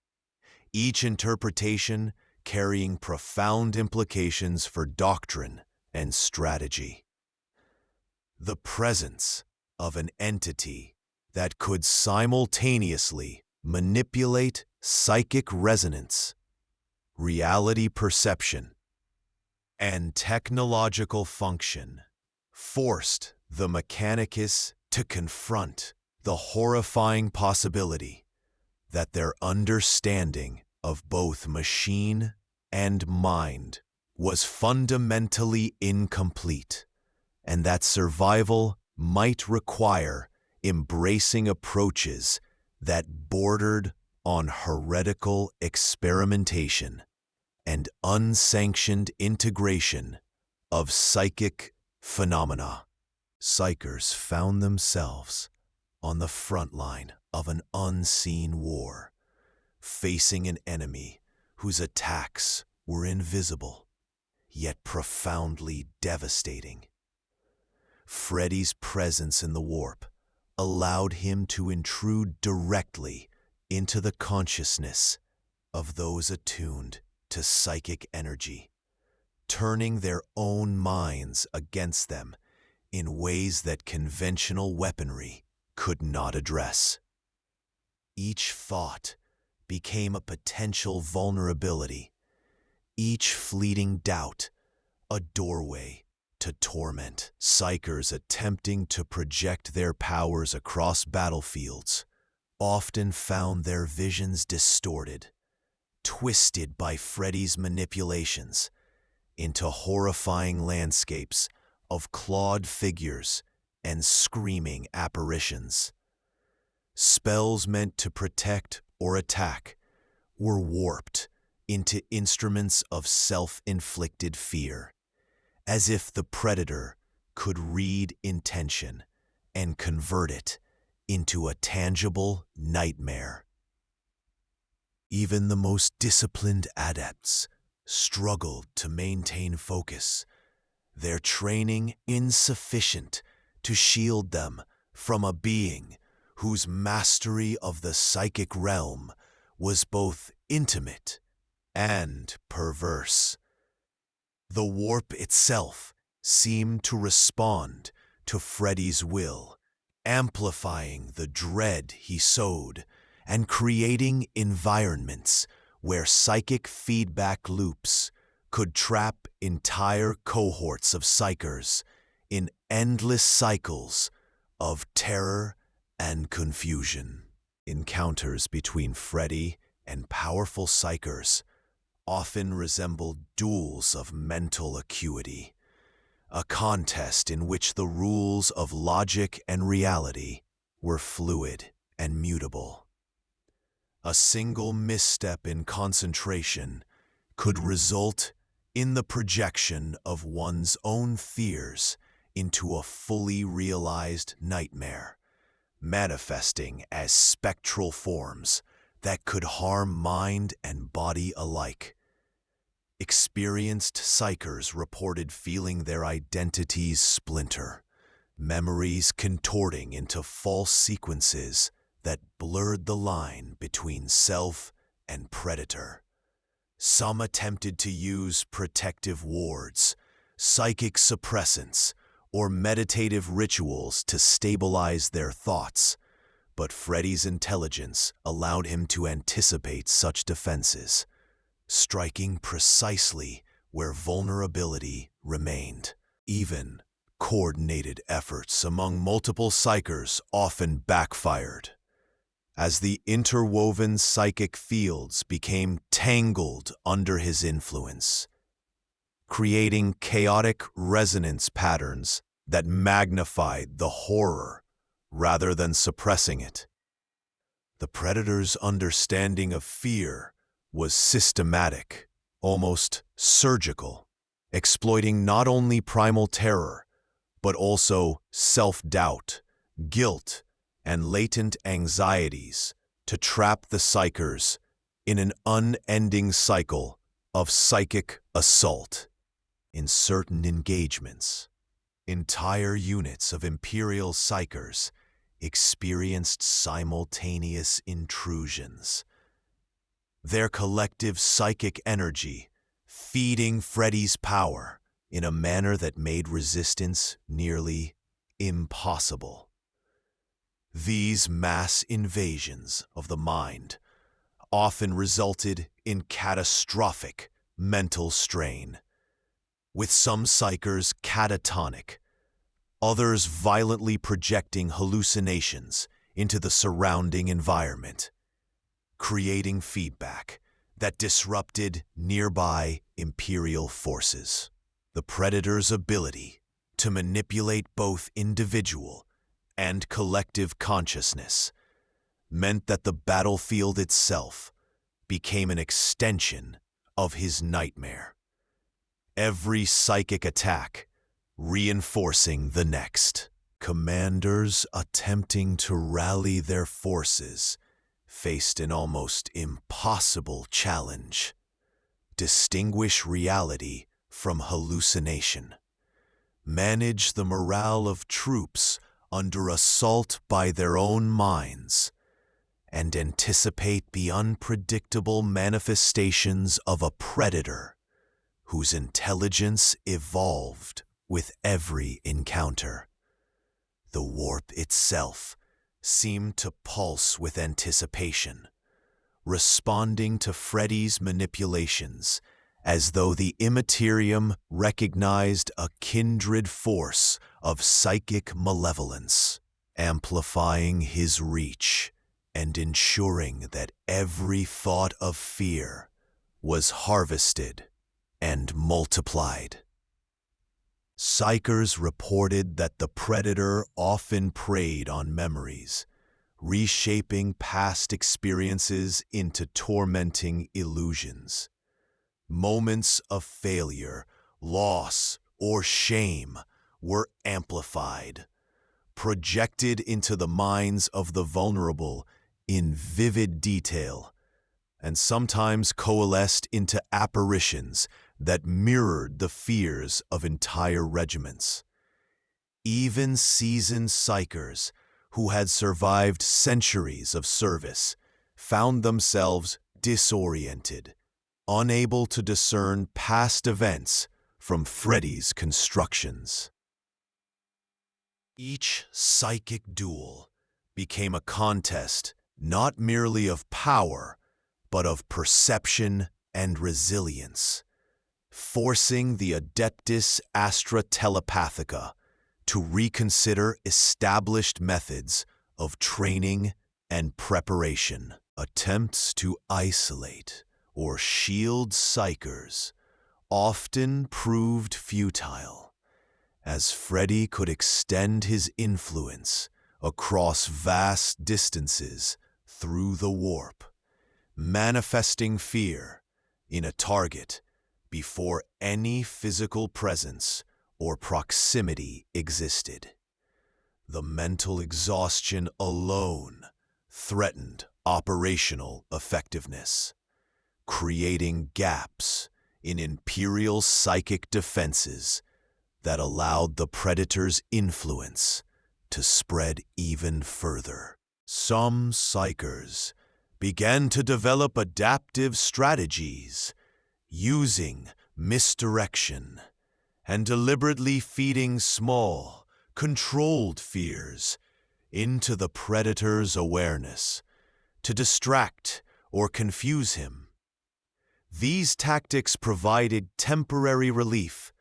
Each interpretation carrying profound implications for doctrine and strategy. The presence of an entity that could simultaneously manipulate psychic resonance, reality perception, and technological function forced the Mechanicus to confront the horrifying possibility that their understanding of both machine and mind was fundamentally incomplete, and that survival might require embracing approaches that bordered on heretical experimentation and unsanctioned integration of psychic phenomena. Psykers found themselves on the front line of an unseen war, facing an enemy whose attacks were invisible, yet profoundly devastating. Freddy's presence in the warp allowed him to intrude directly into the consciousness of those attuned to psychic energy, turning their own minds against them in ways that conventional weaponry could not address. Each thought became a potential vulnerability, each fleeting doubt a doorway to torment. Psykers attempting to project their powers across battlefields often found their visions distorted, twisted by Freddy's manipulations into horrifying landscapes of clawed figures and screaming apparitions. Spells meant to protect or attack were warped into instruments of self-inflicted fear, as if the predator could read intention and convert it into a tangible nightmare. Even the most disciplined adepts struggled to maintain focus, their training insufficient to shield them from a being whose mastery of the psychic realm was both intimate and perverse. The warp itself seemed to respond to Freddy's will, amplifying the dread he sowed and creating environments where psychic feedback loops could trap entire cohorts of Psykers in endless cycles of terror and confusion. Encounters between Freddy and powerful Psykers often resembled duels of mental acuity, a contest in which the rules of logic and reality were fluid and mutable. A single misstep in concentration could result in the projection of one's own fears into a fully realized nightmare, manifesting as spectral forms that could harm mind and body alike. Experienced Psykers reported feeling their identities splinter, memories contorting into false sequences that blurred the line between self and predator. Some attempted to use protective wards, psychic suppressants, or meditative rituals to stabilize their thoughts, but Freddy's intelligence allowed him to anticipate such defenses, striking precisely where vulnerability remained. Even coordinated efforts among multiple Psykers often backfired, as the interwoven psychic fields became tangled under his influence, creating chaotic resonance patterns that magnified the horror rather than suppressing it. The predator's understanding of fear was systematic, almost surgical, exploiting not only primal terror, but also self-doubt, guilt, and latent anxieties to trap the Psykers in an unending cycle of psychic assault. In certain engagements, entire units of Imperial Psykers experienced simultaneous intrusions, their collective psychic energy feeding Freddy's power in a manner that made resistance nearly impossible. These mass invasions of the mind often resulted in catastrophic mental strain, with some Psykers catatonic, others violently projecting hallucinations into the surrounding environment, creating feedback that disrupted nearby Imperial forces. The Predator's ability to manipulate both individual and collective consciousness meant that the battlefield itself became an extension of his nightmare, every psychic attack reinforcing the next. Commanders attempting to rally their forces faced an almost impossible challenge: distinguish reality from hallucination, manage the morale of troops under assault by their own minds, and anticipate the unpredictable manifestations of a predator whose intelligence evolved with every encounter. The warp itself seemed to pulse with anticipation, responding to Freddy's manipulations as though the Imperium recognized a kindred force of psychic malevolence, amplifying his reach and ensuring that every thought of fear was harvested and multiplied. Psykers reported that the predator often preyed on memories, reshaping past experiences into tormenting illusions. Moments of failure, loss, or shame were amplified, projected into the minds of the vulnerable in vivid detail, and sometimes coalesced into apparitions that mirrored the fears of entire regiments. Even seasoned psychers, who had survived centuries of service, found themselves disoriented, unable to discern past events from Freddy's constructions. Each psychic duel became a contest not merely of power, but of perception and resilience, forcing the Adeptus Astra Telepathica to reconsider established methods of training and preparation. Attempts to isolate or shield Psykers often proved futile, as Freddy could extend his influence across vast distances through the warp, manifesting fear in a target before any physical presence or proximity existed. The mental exhaustion alone threatened operational effectiveness, creating gaps in Imperial psychic defenses that allowed the Predator's influence to spread even further. Some Psykers began to develop adaptive strategies, using misdirection and deliberately feeding small, controlled fears into the Predator's awareness to distract or confuse him. These tactics provided temporary relief,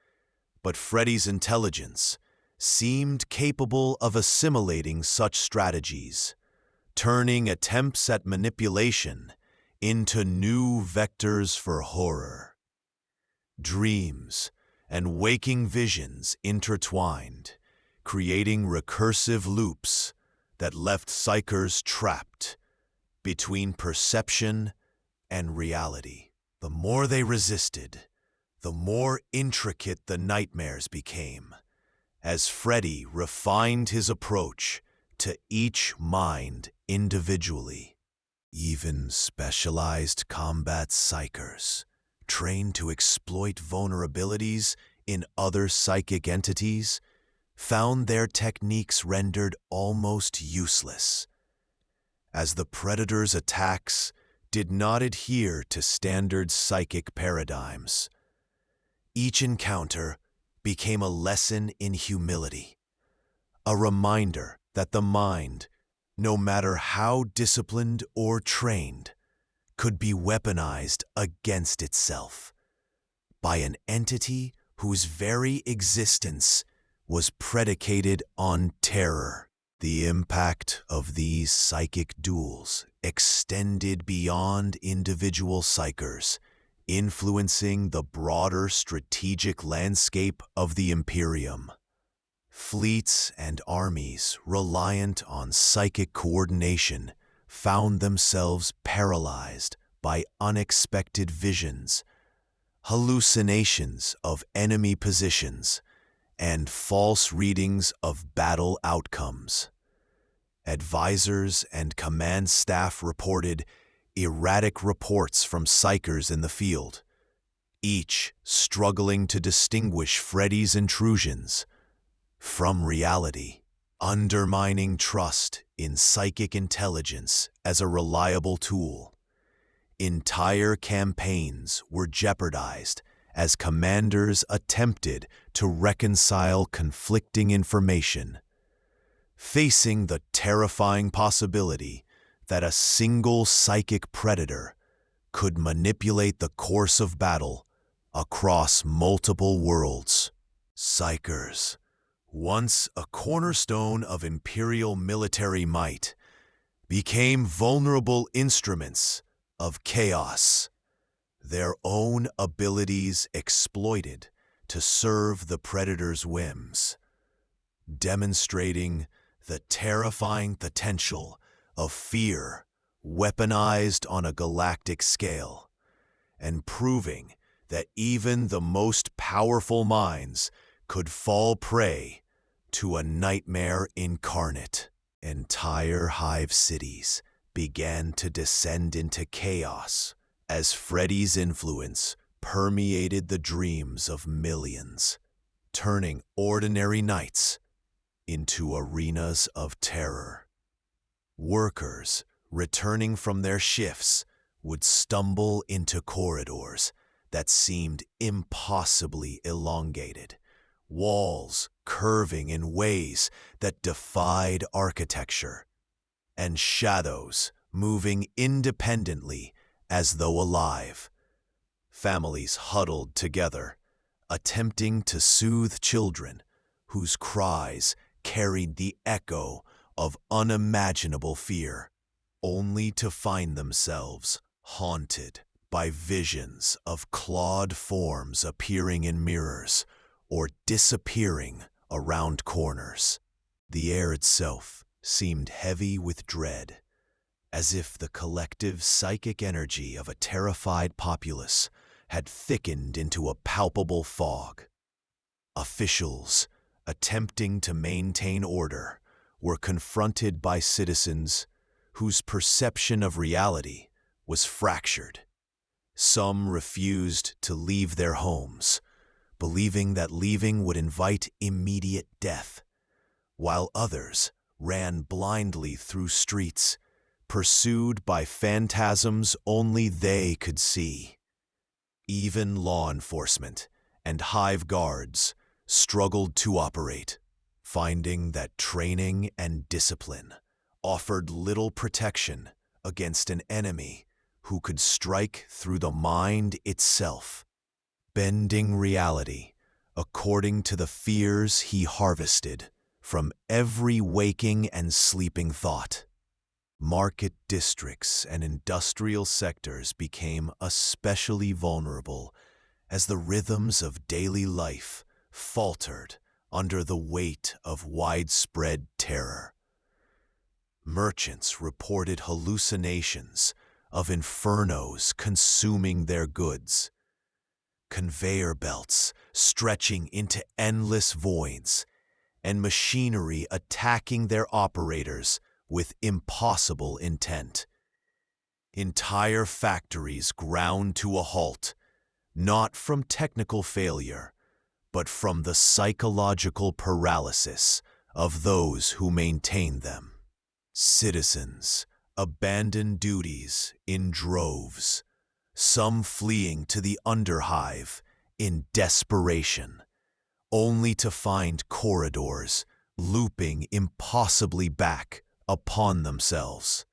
but Freddy's intelligence seemed capable of assimilating such strategies, turning attempts at manipulation into new vectors for horror. Dreams and waking visions intertwined, creating recursive loops that left Psykers trapped between perception and reality. The more they resisted, the more intricate the nightmares became, as Freddy refined his approach to each mind individually. Even specialized combat Psykers, trained to exploit vulnerabilities in other psychic entities, found their techniques rendered almost useless, as the Predator's attacks did not adhere to standard psychic paradigms. Each encounter became a lesson in humility, a reminder that the mind, no matter how disciplined or trained, could be weaponized against itself by an entity whose very existence was predicated on terror. The impact of these psychic duels extended beyond individual Psykers, influencing the broader strategic landscape of the Imperium. Fleets and armies reliant on psychic coordination found themselves paralyzed by unexpected visions, hallucinations of enemy positions, and false readings of battle outcomes. Advisors and command staff reported erratic reports from Psykers in the field, each struggling to distinguish Freddy's intrusions from reality, undermining trust in psychic intelligence as a reliable tool. Entire campaigns were jeopardized as commanders attempted to reconcile conflicting information, facing the terrifying possibility that a single psychic predator could manipulate the course of battle across multiple worlds. Psykers, once a cornerstone of Imperial military might, became vulnerable instruments of chaos, their own abilities exploited to serve the Predator's whims, demonstrating the terrifying potential of fear weaponized on a galactic scale, and proving that even the most powerful minds could fall prey to a nightmare incarnate. Entire hive cities began to descend into chaos as Freddy's influence permeated the dreams of millions, turning ordinary nights into arenas of terror. Workers returning from their shifts would stumble into corridors that seemed impossibly elongated, walls curving in ways that defied architecture, and shadows moving independently as though alive. Families huddled together, attempting to soothe children whose cries carried the echo of unimaginable fear, only to find themselves haunted by visions of clawed forms appearing in mirrors or disappearing around corners. The air itself seemed heavy with dread, as if the collective psychic energy of a terrified populace had thickened into a palpable fog. Officials, attempting to maintain order, were confronted by citizens whose perception of reality was fractured. Some refused to leave their homes, believing that leaving would invite immediate death, while others ran blindly through streets, pursued by phantasms only they could see. Even law enforcement and hive guards struggled to operate, finding that training and discipline offered little protection against an enemy who could strike through the mind itself, bending reality according to the fears he harvested from every waking and sleeping thought. Market districts and industrial sectors became especially vulnerable as the rhythms of daily life faltered under the weight of widespread terror. Merchants reported hallucinations of infernos consuming their goods, conveyor belts stretching into endless voids, and machinery attacking their operators with impossible intent. Entire factories ground to a halt, not from technical failure, but from the psychological paralysis of those who maintained them. Citizens abandoned duties in droves, some fleeing to the underhive in desperation, only to find corridors looping impossibly back upon themselves.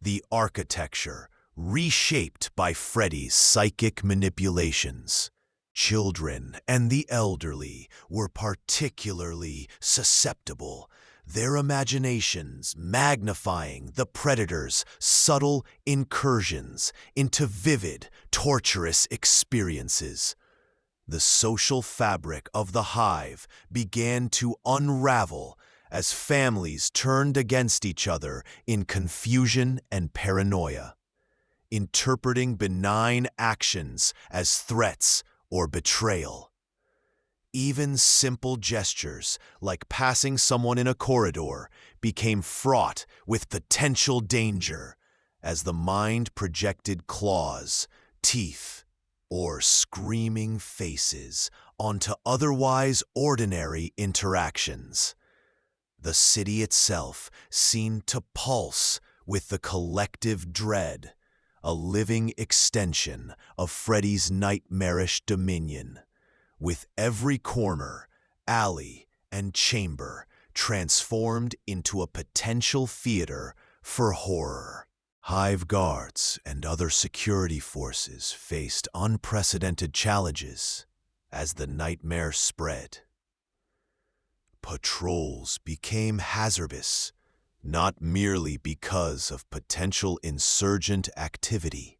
The architecture reshaped by Freddy's psychic manipulations. Children and the elderly were particularly susceptible, their imaginations magnifying the Predator's subtle incursions into vivid, torturous experiences. The social fabric of the hive began to unravel as families turned against each other in confusion and paranoia, interpreting benign actions as threats or betrayal. Even simple gestures, like passing someone in a corridor, became fraught with potential danger as the mind projected claws, teeth, or screaming faces onto otherwise ordinary interactions. The city itself seemed to pulse with the collective dread, a living extension of Freddy's nightmarish dominion, with every corner, alley, and chamber transformed into a potential theater for horror. Hive guards and other security forces faced unprecedented challenges as the nightmare spread. Patrols became hazardous, not merely because of potential insurgent activity,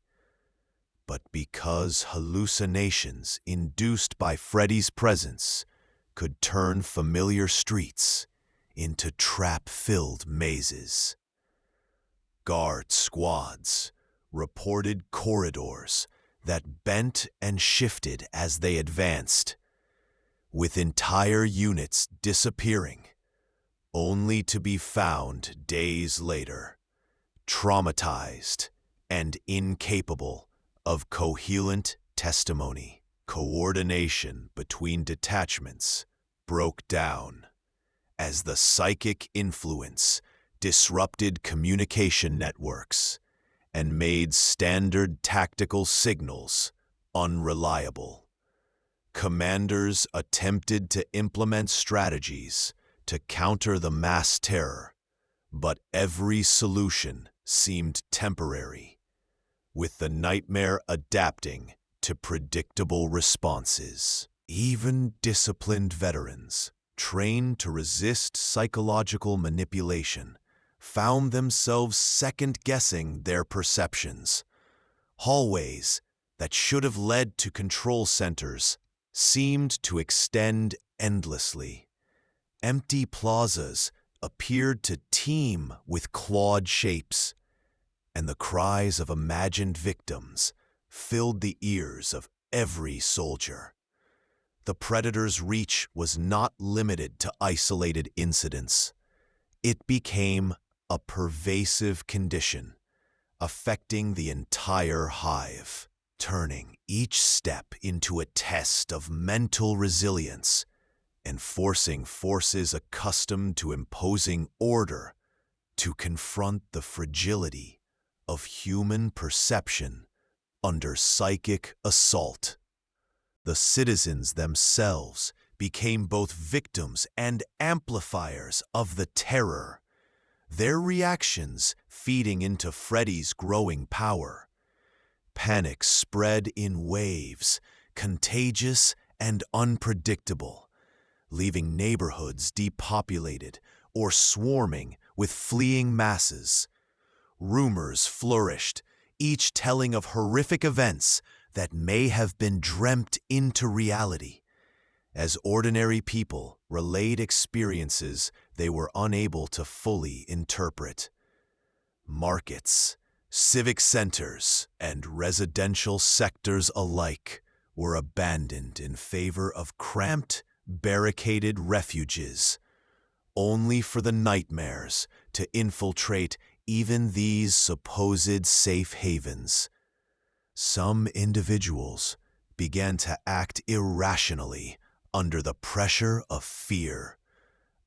but because hallucinations induced by Freddy's presence could turn familiar streets into trap-filled mazes. Guard squads reported corridors that bent and shifted as they advanced, with entire units disappearing, only to be found days later, traumatized and incapable of coherent testimony. Coordination between detachments broke down as the psychic influence disrupted communication networks and made standard tactical signals unreliable. Commanders attempted to implement strategies to counter the mass terror, but every solution seemed temporary, with the nightmare adapting to predictable responses. Even disciplined veterans, trained to resist psychological manipulation, found themselves second-guessing their perceptions. Hallways that should have led to control centers seemed to extend endlessly. Empty plazas appeared to teem with clawed shapes, and the cries of imagined victims filled the ears of every soldier. The Predator's reach was not limited to isolated incidents. It became a pervasive condition, affecting the entire hive, turning each step into a test of mental resilience and forcing forces accustomed to imposing order to confront the fragility of human perception under psychic assault. The citizens themselves became both victims and amplifiers of the terror, their reactions feeding into Freddy's growing power. Panic spread in waves, contagious and unpredictable, leaving neighborhoods depopulated or swarming with fleeing masses. Rumors flourished, each telling of horrific events that may have been dreamt into reality. As ordinary people relayed experiences they were unable to fully interpret. Markets, civic centers, and residential sectors alike were abandoned in favor of cramped, barricaded refuges, only for the nightmares to infiltrate even these supposed safe havens. Some individuals began to act irrationally under the pressure of fear,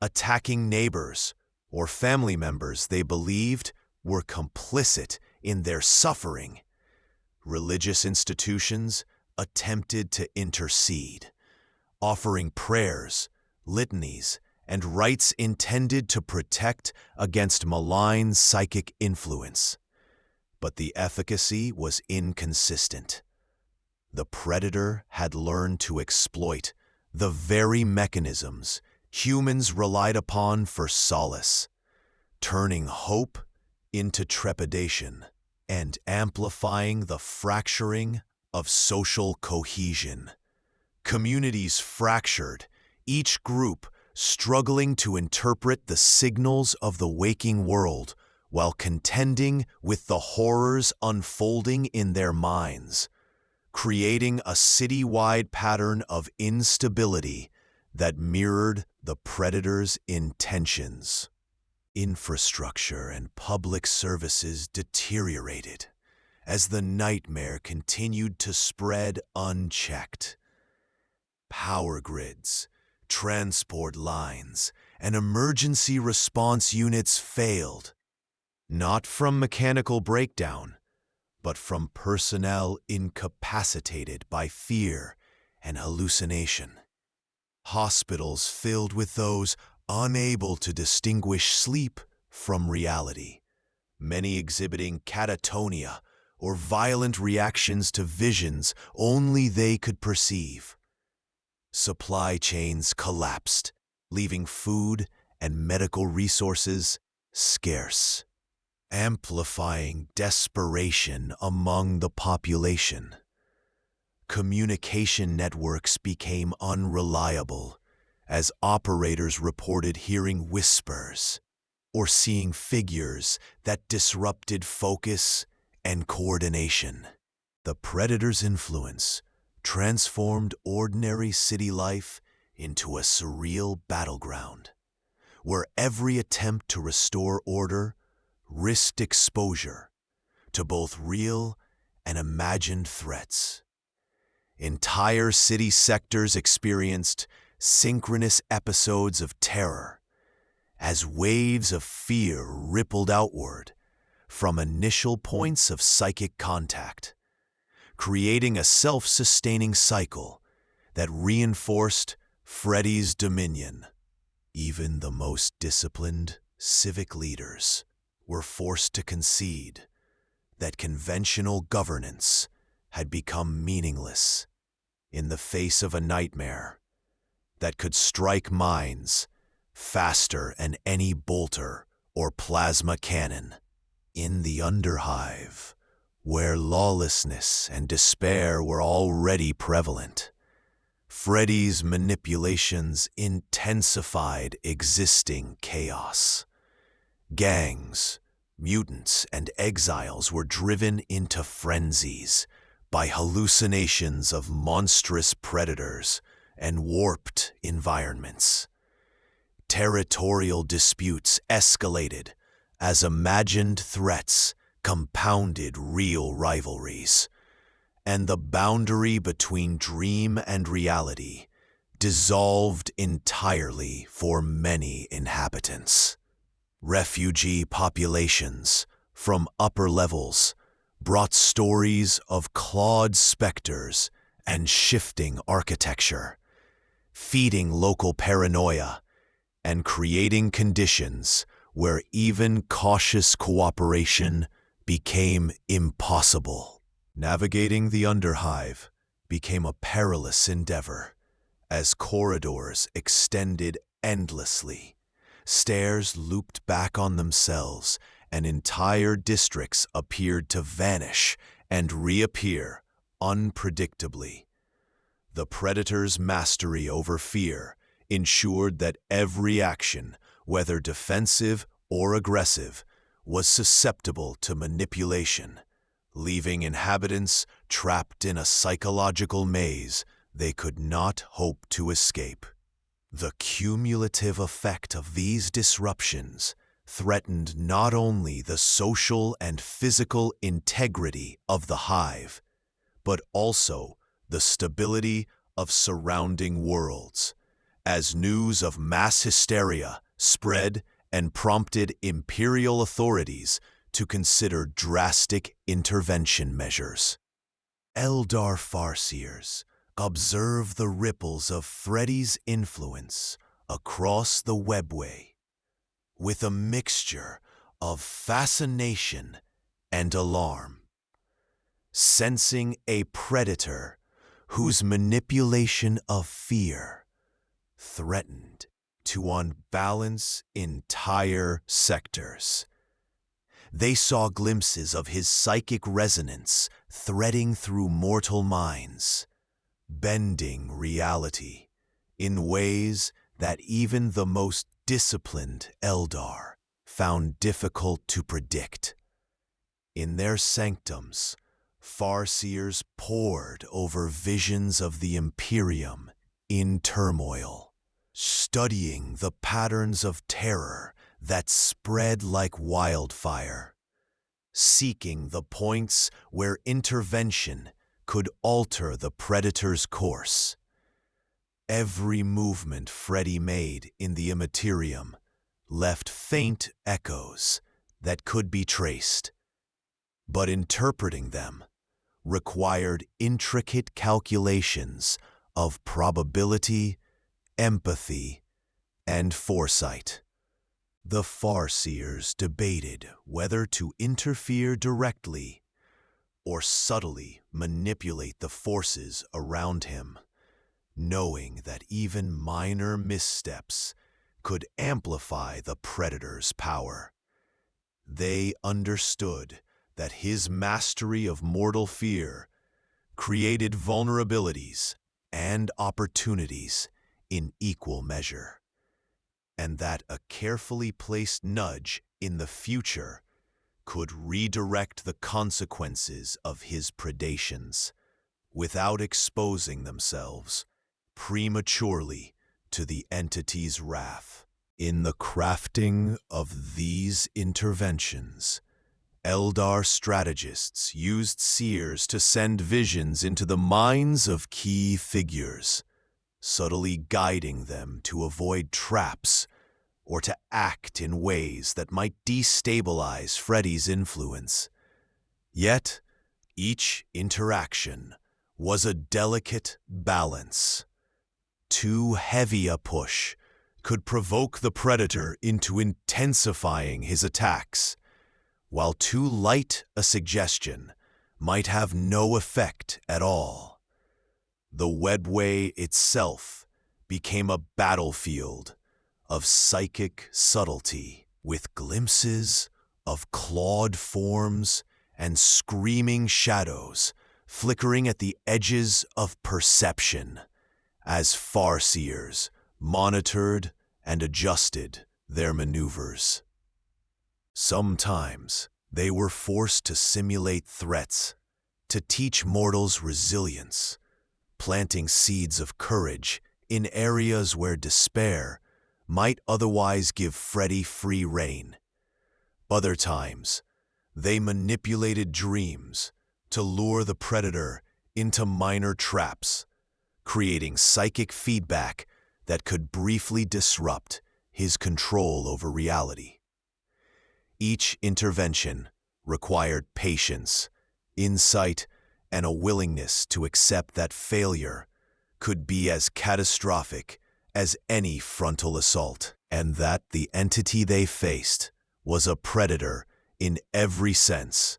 attacking neighbors or family members they believed were complicit in their suffering. Religious institutions attempted to intercede, offering prayers, litanies, and rites intended to protect against malign psychic influence. But the efficacy was inconsistent. The Predator had learned to exploit the very mechanisms humans relied upon for solace, turning hope into trepidation and amplifying the fracturing of social cohesion. Communities fractured, each group struggling to interpret the signals of the waking world while contending with the horrors unfolding in their minds, creating a city-wide pattern of instability that mirrored the Predator's intentions. Infrastructure and public services deteriorated as the nightmare continued to spread unchecked. Power grids, transport lines, and emergency response units failed, not from mechanical breakdown, but from personnel incapacitated by fear and hallucination. Hospitals filled with those unable to distinguish sleep from reality, many exhibiting catatonia or violent reactions to visions only they could perceive. Supply chains collapsed, leaving food and medical resources scarce, amplifying desperation among the population. Communication networks became unreliable as operators reported hearing whispers or seeing figures that disrupted focus and coordination. The Predator's influence transformed ordinary city life into a surreal battleground, where every attempt to restore order risked exposure to both real and imagined threats. Entire city sectors experienced synchronous episodes of terror as waves of fear rippled outward from initial points of psychic contact, creating a self-sustaining cycle that reinforced Freddy's dominion. Even the most disciplined civic leaders were forced to concede that conventional governance had become meaningless in the face of a nightmare that could strike minds faster than any bolter or plasma cannon. In the Underhive, where lawlessness and despair were already prevalent, Freddy's manipulations intensified existing chaos. Gangs, mutants, and exiles were driven into frenzies by hallucinations of monstrous predators and warped environments. Territorial disputes escalated as imagined threats compounded real rivalries, and the boundary between dream and reality dissolved entirely for many inhabitants. Refugee populations from upper levels brought stories of clawed specters and shifting architecture, feeding local paranoia and creating conditions where even cautious cooperation became impossible. Navigating the Underhive became a perilous endeavor as corridors extended endlessly, stairs looped back on themselves, and entire districts appeared to vanish and reappear unpredictably. The Predator's mastery over fear ensured that every action, whether defensive or aggressive, was susceptible to manipulation, leaving inhabitants trapped in a psychological maze they could not hope to escape. The cumulative effect of these disruptions threatened not only the social and physical integrity of the Hive, but also the stability of surrounding worlds, as news of mass hysteria spread and prompted Imperial authorities to consider drastic intervention measures. Eldar Farseers observe the ripples of Freddy's influence across the webway with a mixture of fascination and alarm, sensing a predator whose manipulation of fear threatened to unbalance entire sectors. They saw glimpses of his psychic resonance threading through mortal minds, bending reality in ways that even the most disciplined Eldar found difficult to predict. In their sanctums, Farseers pored over visions of the Imperium in turmoil, studying the patterns of terror that spread like wildfire, seeking the points where intervention could alter the Predator's course. Every movement Freddy made in the Imperium left faint echoes that could be traced, but interpreting them required intricate calculations of probability, empathy, and foresight. The Farseers debated whether to interfere directly or subtly manipulate the forces around him, knowing that even minor missteps could amplify the Predator's power. They understood that his mastery of mortal fear created vulnerabilities and opportunities in equal measure, and that a carefully placed nudge in the future could redirect the consequences of his predations without exposing themselves prematurely to the entity's wrath. In the crafting of these interventions, Eldar strategists used seers to send visions into the minds of key figures, subtly guiding them to avoid traps or to act in ways that might destabilize Freddy's influence. Yet, each interaction was a delicate balance. Too heavy a push could provoke the Predator into intensifying his attacks, while too light a suggestion might have no effect at all. The webway itself became a battlefield of psychic subtlety, with glimpses of clawed forms and screaming shadows flickering at the edges of perception as Farseers monitored and adjusted their maneuvers. Sometimes they were forced to simulate threats, to teach mortals resilience, planting seeds of courage in areas where despair might otherwise give Freddy free rein. Other times, they manipulated dreams to lure the Predator into minor traps, creating psychic feedback that could briefly disrupt his control over reality. Each intervention required patience, insight, and a willingness to accept that failure could be as catastrophic as any frontal assault, and that the entity they faced was a predator in every sense,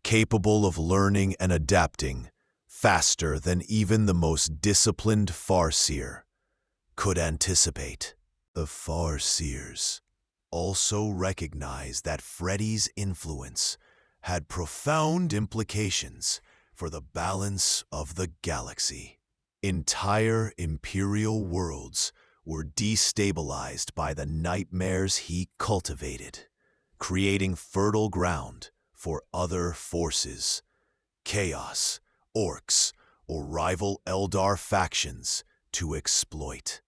capable of learning and adapting faster than even the most disciplined Farseer could anticipate. The Farseers also recognized that Freddy's influence had profound implications for the balance of the galaxy. Entire Imperial worlds were destabilized by the nightmares he cultivated, creating fertile ground for other forces, chaos, orcs, or rival Eldar factions to exploit.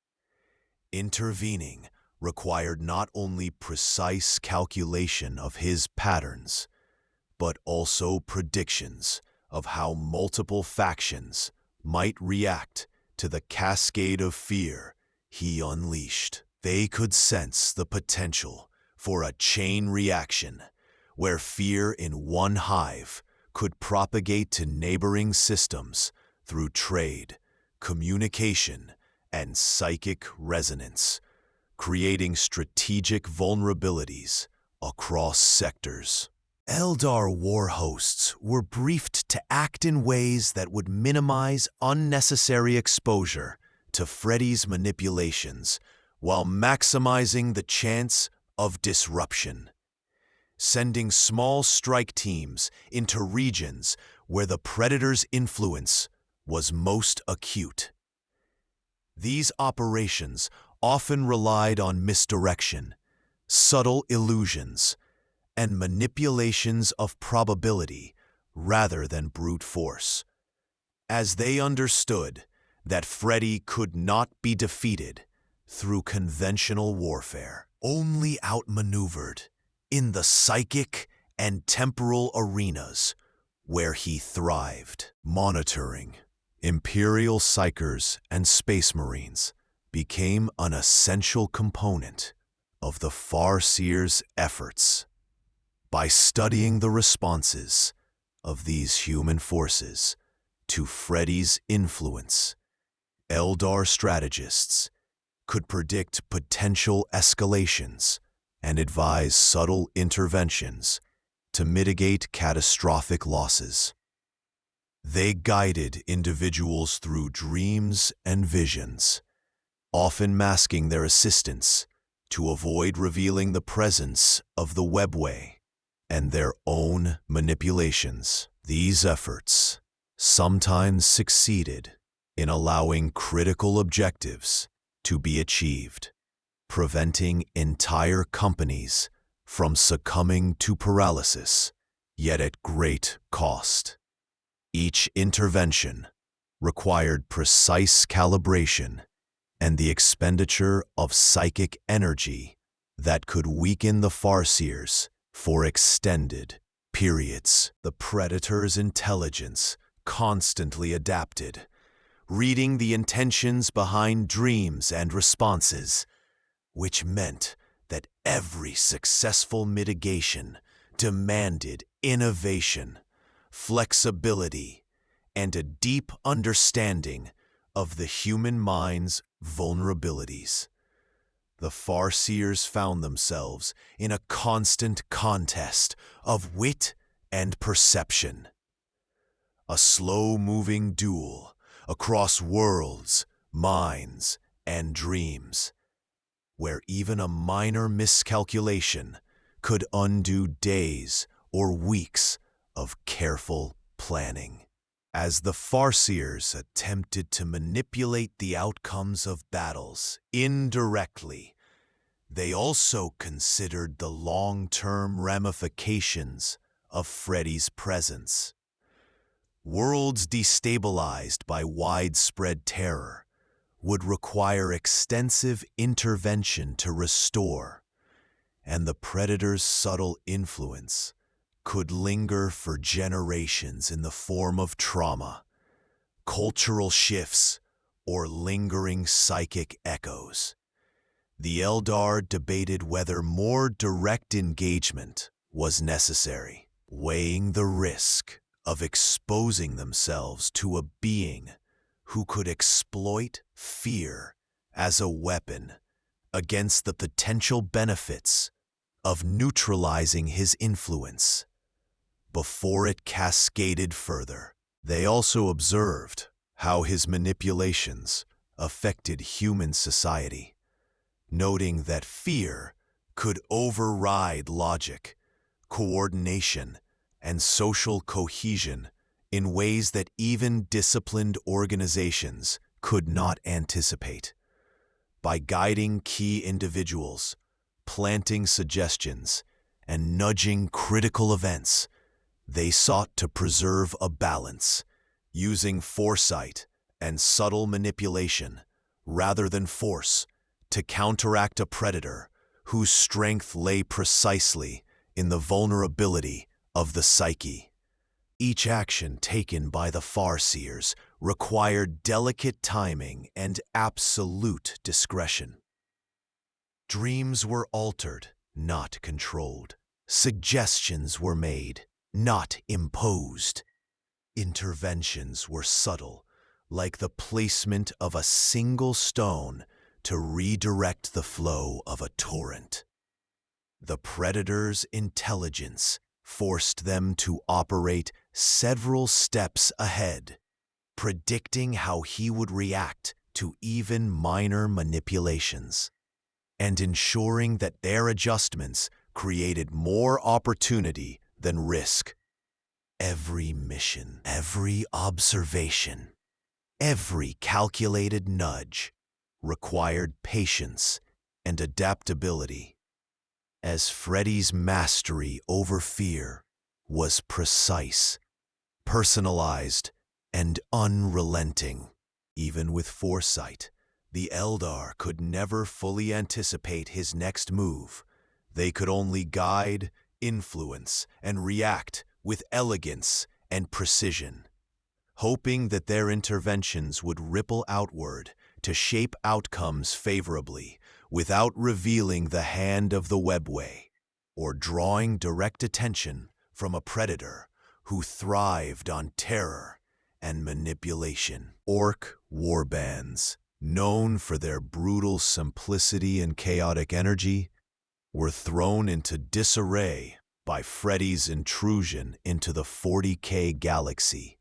Intervening required not only precise calculation of his patterns, but also predictions of how multiple factions might react to the cascade of fear he unleashed. They could sense the potential for a chain reaction, where fear in one hive could propagate to neighboring systems through trade, communication, and psychic resonance, creating strategic vulnerabilities across sectors. Eldar war hosts were briefed to act in ways that would minimize unnecessary exposure to Freddy's manipulations while maximizing the chance of disruption, sending small strike teams into regions where the Predator's influence was most acute. These operations often relied on misdirection, subtle illusions, and manipulations of probability rather than brute force, as they understood that Freddy could not be defeated through conventional warfare, only outmaneuvered in the psychic and temporal arenas where he thrived. Monitoring, Imperial Psykers and Space Marines became an essential component of the Farseers' efforts. By studying the responses of these human forces to Freddy's influence, Eldar strategists could predict potential escalations and advise subtle interventions to mitigate catastrophic losses. They guided individuals through dreams and visions, often masking their assistance to avoid revealing the presence of the webway and their own manipulations. These efforts sometimes succeeded in allowing critical objectives to be achieved, preventing entire companies from succumbing to paralysis, yet at great cost. Each intervention required precise calibration and the expenditure of psychic energy that could weaken the Farseers for extended periods. The Predator's intelligence constantly adapted, reading the intentions behind dreams and responses, which meant that every successful mitigation demanded innovation, flexibility, and a deep understanding of the human mind's vulnerabilities. The Farseers found themselves in a constant contest of wit and perception, a slow-moving duel across worlds, minds, and dreams, where even a minor miscalculation could undo days or weeks of careful planning. As the Farseers attempted to manipulate the outcomes of battles indirectly, they also considered the long-term ramifications of Freddy's presence. Worlds destabilized by widespread terror would require extensive intervention to restore, and the Predator's subtle influence could linger for generations in the form of trauma, cultural shifts, or lingering psychic echoes. The Eldar debated whether more direct engagement was necessary, weighing the risk of exposing themselves to a being who could exploit fear as a weapon against the potential benefits of neutralizing his influence. Before it cascaded further, they also observed how his manipulations affected human society, noting that fear could override logic, coordination, and social cohesion in ways that even disciplined organizations could not anticipate. By guiding key individuals, planting suggestions, and nudging critical events, they sought to preserve a balance, using foresight and subtle manipulation rather than force to counteract a predator whose strength lay precisely in the vulnerability of the psyche. Each action taken by the Farseers required delicate timing and absolute discretion. Dreams were altered, not controlled. Suggestions were made, not imposed. Interventions were subtle, like the placement of a single stone to redirect the flow of a torrent. The Predator's intelligence forced them to operate several steps ahead, predicting how he would react to even minor manipulations, and ensuring that their adjustments created more opportunity than risk. Every mission, every observation, every calculated nudge required patience and adaptability, as Freddy's mastery over fear was precise, personalized, and unrelenting. Even with foresight, the Eldar could never fully anticipate his next move. They could only guide, influence, and react with elegance and precision, hoping that their interventions would ripple outward to shape outcomes favorably without revealing the hand of the webway or drawing direct attention from a predator who thrived on terror and manipulation. Orc warbands, known for their brutal simplicity and chaotic energy, were thrown into disarray by Freddy's intrusion into the 40K galaxy,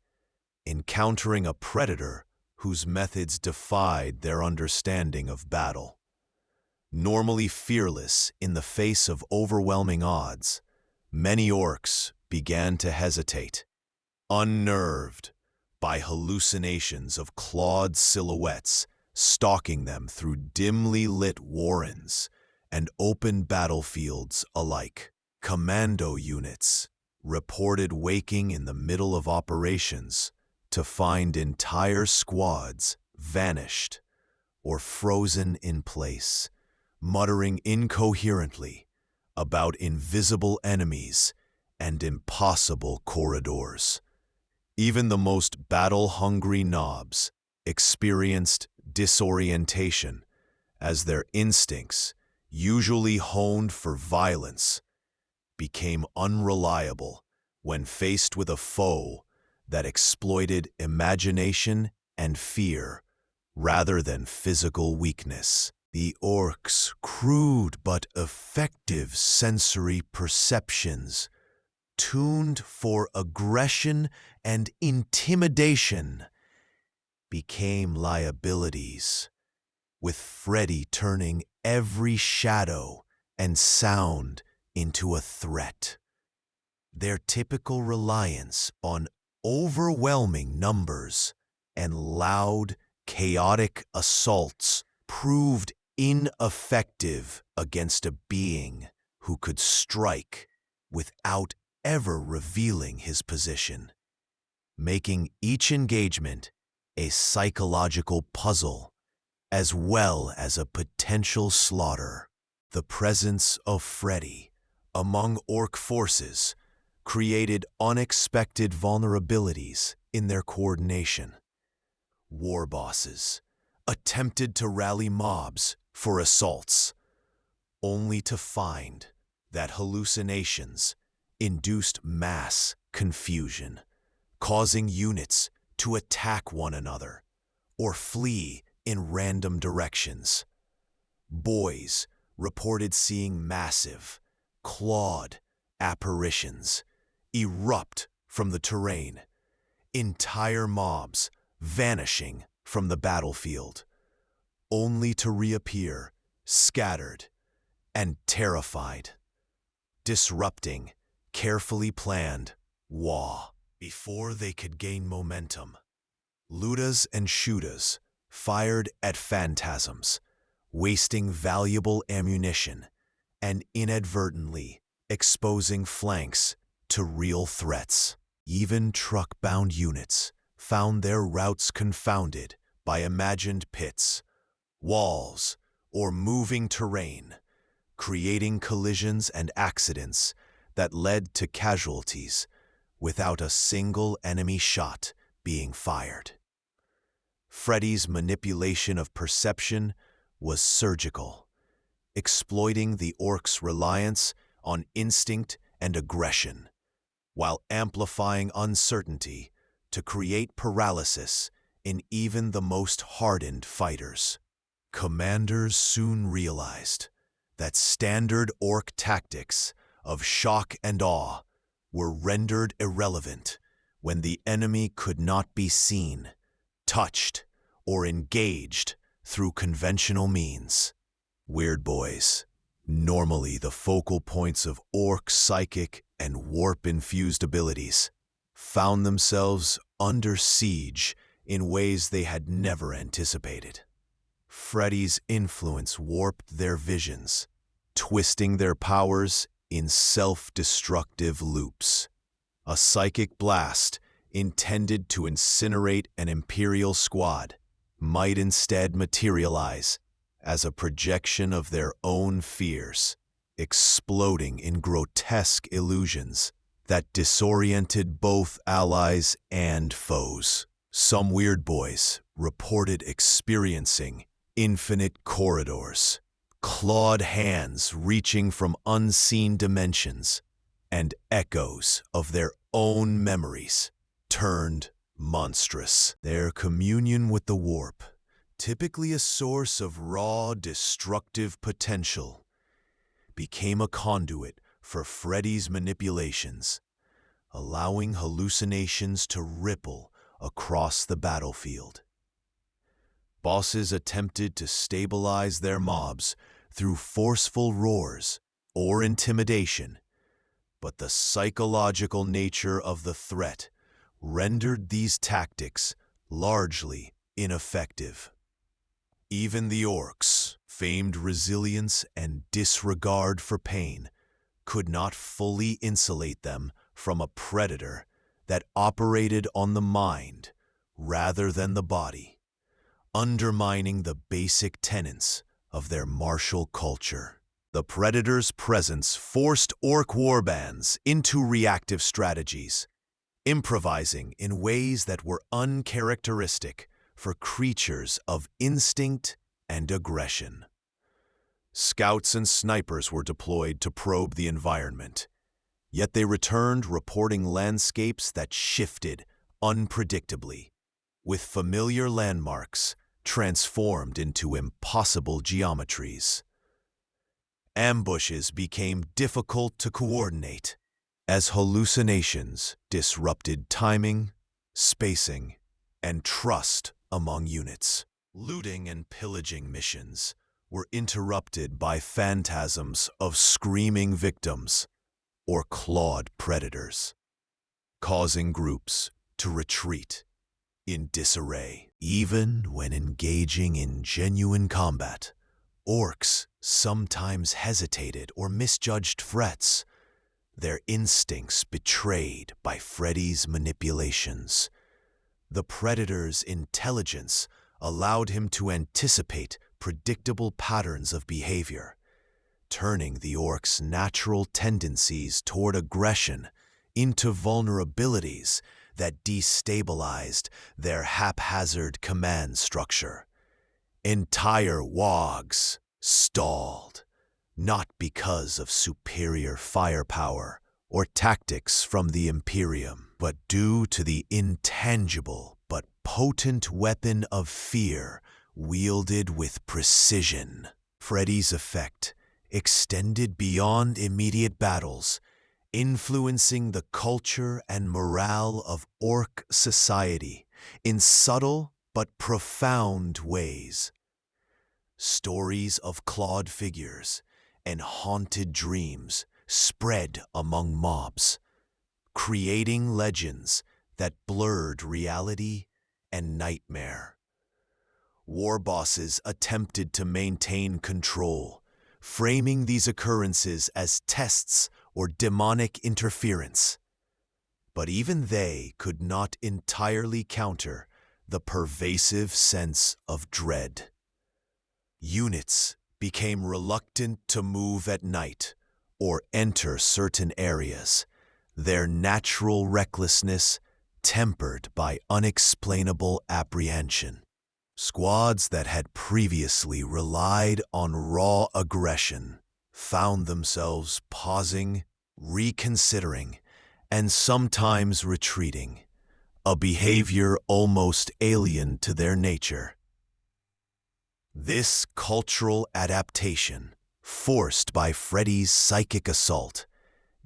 encountering a predator whose methods defied their understanding of battle. Normally fearless in the face of overwhelming odds, many orcs began to hesitate, unnerved by hallucinations of clawed silhouettes stalking them through dimly lit warrens and open battlefields alike. Commando units reported waking in the middle of operations to find entire squads vanished or frozen in place, muttering incoherently about invisible enemies and impossible corridors. Even the most battle-hungry knobs experienced disorientation as their instincts, usually honed for violence, became unreliable when faced with a foe that exploited imagination and fear rather than physical weakness. The orcs' crude but effective sensory perceptions, tuned for aggression and intimidation, became liabilities, with Freddy turning every shadow and sound into a threat. Their typical reliance on overwhelming numbers and loud, chaotic assaults proved ineffective against a being who could strike without ever revealing his position, making each engagement a psychological puzzle as well as a potential slaughter. The presence of Freddy among orc forces created unexpected vulnerabilities in their coordination. War bosses attempted to rally mobs for assaults, only to find that hallucinations induced mass confusion, causing units to attack one another or flee in random directions. Boys reported seeing massive, clawed apparitions erupt from the terrain, entire mobs vanishing from the battlefield, only to reappear scattered and terrified, disrupting carefully planned war before they could gain momentum. Ludas and Shudas fired at phantasms, wasting valuable ammunition and inadvertently exposing flanks to real threats. Even truck-bound units found their routes confounded by imagined pits, walls, or moving terrain, creating collisions and accidents that led to casualties without a single enemy shot being fired. Freddy's manipulation of perception was surgical, exploiting the orcs' reliance on instinct and aggression, while amplifying uncertainty to create paralysis in even the most hardened fighters. Commanders soon realized that standard orc tactics of shock and awe were rendered irrelevant when the enemy could not be seen, touched, or engaged through conventional means. Weird boys, normally the focal points of orc psychic and warp-infused abilities, found themselves under siege in ways they had never anticipated. Freddy's influence warped their visions, twisting their powers in self-destructive loops. A psychic blast intended to incinerate an Imperial squad might instead materialize as a projection of their own fears, exploding in grotesque illusions that disoriented both allies and foes. Some weird boys reported experiencing infinite corridors, clawed hands reaching from unseen dimensions, and echoes of their own memories turned monstrous. Their communion with the warp, typically a source of raw, destructive potential, became a conduit for Freddy's manipulations, allowing hallucinations to ripple across the battlefield. Bosses attempted to stabilize their mobs through forceful roars or intimidation, but the psychological nature of the threat rendered these tactics largely ineffective. Even the orcs, famed resilience and disregard for pain, could not fully insulate them from a predator that operated on the mind rather than the body, undermining the basic tenets of their martial culture. The predator's presence forced orc warbands into reactive strategies, improvising in ways that were uncharacteristic for creatures of instinct and aggression. Scouts and snipers were deployed to probe the environment, yet they returned reporting landscapes that shifted unpredictably, with familiar landmarks transformed into impossible geometries. Ambushes became difficult to coordinate as hallucinations disrupted timing, spacing, and trust among units. Looting and pillaging missions were interrupted by phantasms of screaming victims or clawed predators, causing groups to retreat in disarray. Even when engaging in genuine combat, orcs sometimes hesitated or misjudged threats, their instincts betrayed by Freddy's manipulations. The predator's intelligence allowed him to anticipate predictable patterns of behavior, turning the orc's natural tendencies toward aggression into vulnerabilities that destabilized their haphazard command structure. Entire WOGs stalled, not because of superior firepower or tactics from the Imperium, but due to the intangible but potent weapon of fear wielded with precision. Freddy's effect extended beyond immediate battles, influencing the culture and morale of orc society in subtle but profound ways. Stories of clawed figures and haunted dreams spread among mobs, creating legends that blurred reality and nightmare. War bosses attempted to maintain control, framing these occurrences as tests or demonic interference. But even they could not entirely counter the pervasive sense of dread. Units became reluctant to move at night or enter certain areas, their natural recklessness tempered by unexplainable apprehension. Squads that had previously relied on raw aggression found themselves pausing, reconsidering, and sometimes retreating, a behavior almost alien to their nature. This cultural adaptation, forced by Freddy's psychic assault,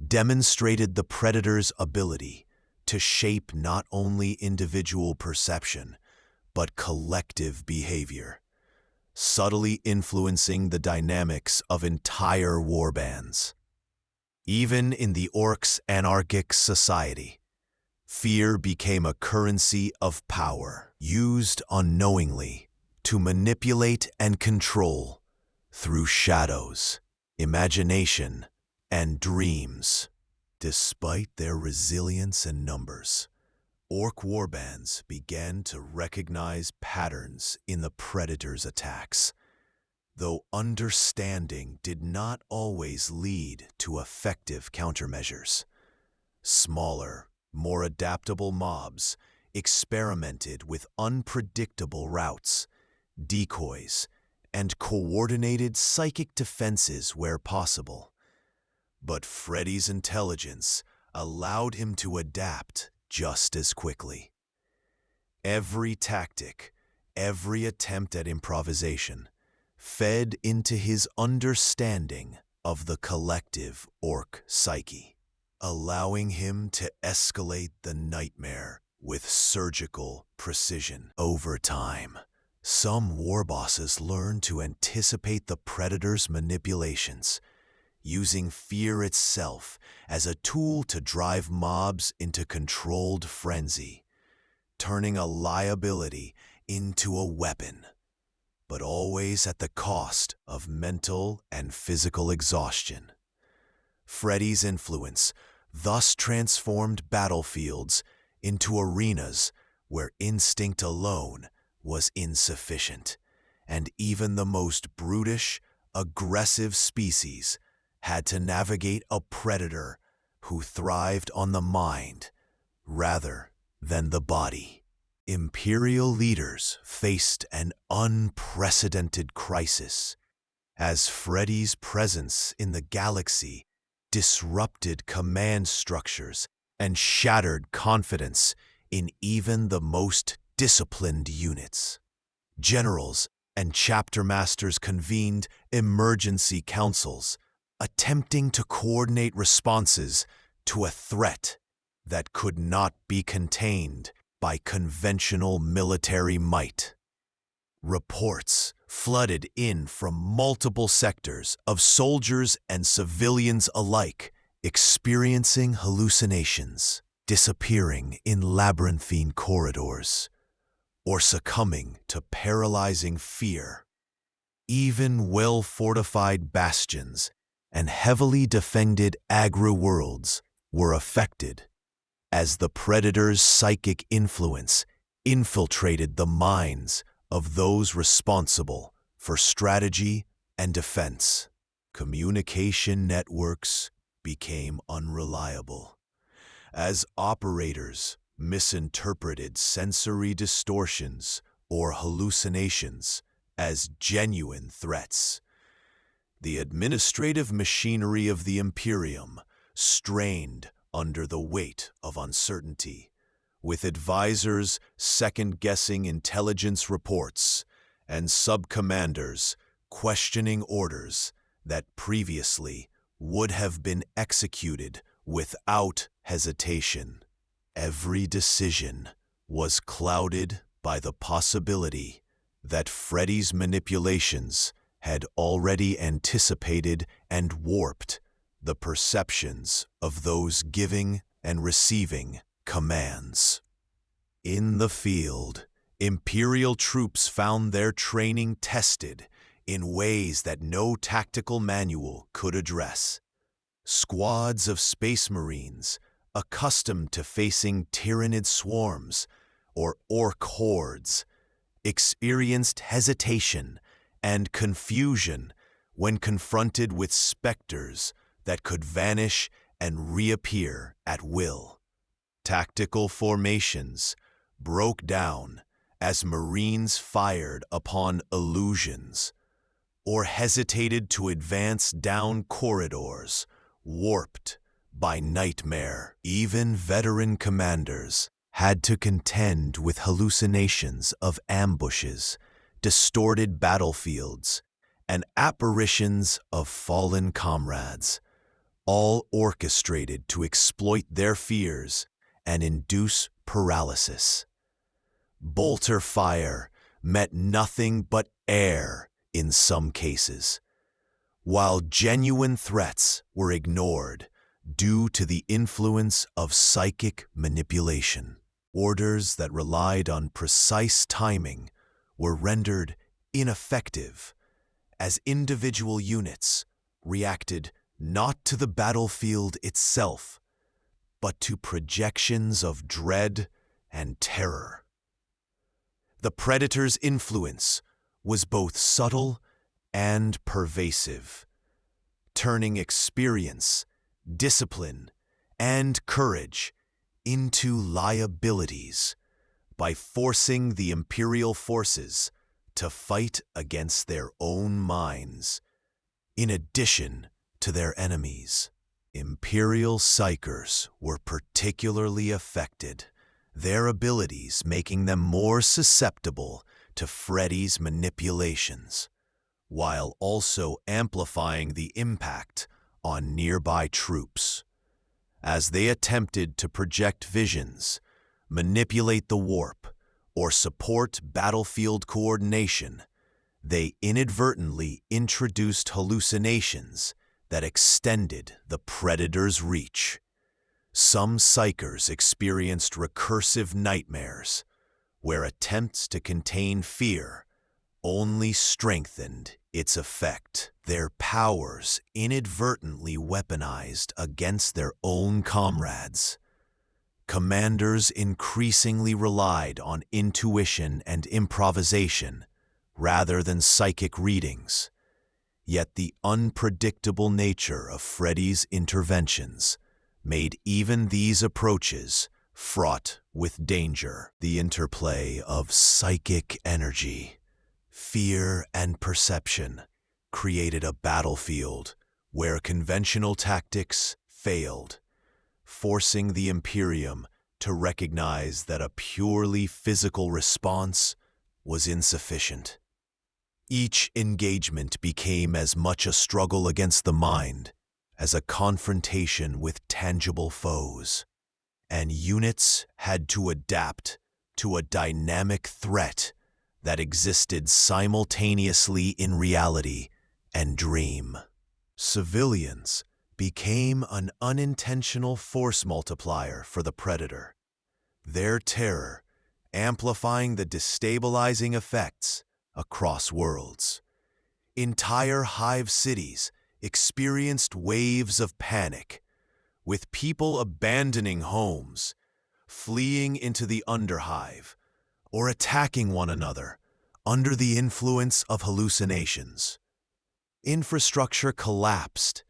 demonstrated the predator's ability to shape not only individual perception, but collective behavior, subtly influencing the dynamics of entire warbands. Even in the orcs' anarchic society, fear became a currency of power, used unknowingly to manipulate and control through shadows, imagination, and dreams. Despite their resilience and numbers, orc warbands began to recognize patterns in the predator's attacks, though understanding did not always lead to effective countermeasures. Smaller, more adaptable mobs experimented with unpredictable routes, decoys, and coordinated psychic defenses where possible. But Freddy's intelligence allowed him to adapt just as quickly. Every tactic, every attempt at improvisation, fed into his understanding of the collective orc psyche, allowing him to escalate the nightmare with surgical precision. Over time, some war bosses learn to anticipate the predator's manipulations, using fear itself as a tool to drive mobs into controlled frenzy, turning a liability into a weapon, but always at the cost of mental and physical exhaustion. Freddy's influence thus transformed battlefields into arenas where instinct alone was insufficient, and even the most brutish, aggressive species had to navigate a predator who thrived on the mind rather than the body. Imperial leaders faced an unprecedented crisis as Freddy's presence in the galaxy disrupted command structures and shattered confidence in even the most disciplined units. Generals and chapter masters convened emergency councils, attempting to coordinate responses to a threat that could not be contained by conventional military might. Reports flooded in from multiple sectors of soldiers and civilians alike experiencing hallucinations, disappearing in labyrinthine corridors, or succumbing to paralyzing fear. Even well-fortified bastions and heavily defended agri-worlds were affected, as the predator's psychic influence infiltrated the minds of those responsible for strategy and defense. Communication networks became unreliable, as operators misinterpreted sensory distortions or hallucinations as genuine threats. The administrative machinery of the Imperium strained under the weight of uncertainty, with advisors second-guessing intelligence reports and sub-commanders questioning orders that previously would have been executed without hesitation. Every decision was clouded by the possibility that Freddy's manipulations had already anticipated and warped the perceptions of those giving and receiving commands. In the field, Imperial troops found their training tested in ways that no tactical manual could address. Squads of Space Marines, accustomed to facing tyrannid swarms or orc hordes, experienced hesitation and confusion when confronted with specters that could vanish and reappear at will. Tactical formations broke down as Marines fired upon illusions or hesitated to advance down corridors warped by nightmare. Even veteran commanders had to contend with hallucinations of ambushes, distorted battlefields, and apparitions of fallen comrades, all orchestrated to exploit their fears and induce paralysis. Bolter fire met nothing but air in some cases, while genuine threats were ignored due to the influence of psychic manipulation. Orders that relied on precise timing were rendered ineffective as individual units reacted not to the battlefield itself, but to projections of dread and terror. The Predator's influence was both subtle and pervasive, turning experience, discipline, and courage into liabilities by forcing the Imperial forces to fight against their own minds, in addition to their enemies. Imperial Psykers were particularly affected, their abilities making them more susceptible to Freddy's manipulations. while also amplifying the impact on nearby troops. As they attempted to project visions, manipulate the warp, or support battlefield coordination, they inadvertently introduced hallucinations that extended the Predator's reach. Some Psykers experienced recursive nightmares, where attempts to contain fear only strengthened its effect. Their powers inadvertently weaponized against their own comrades. Commanders increasingly relied on intuition and improvisation rather than psychic readings. Yet the unpredictable nature of Freddy's interventions made even these approaches fraught with danger. The interplay of psychic energy, fear, and perception created a battlefield where conventional tactics failed, forcing the Imperium to recognize that a purely physical response was insufficient. Each engagement became as much a struggle against the mind as a confrontation with tangible foes, and units had to adapt to a dynamic threat that existed simultaneously in reality and dream. Civilians became an unintentional force multiplier for the Predator, their terror amplifying the destabilizing effects across worlds. Entire Hive Cities experienced waves of panic, with people abandoning homes, fleeing into the Underhive, or attacking one another under the influence of hallucinations. Infrastructure collapsed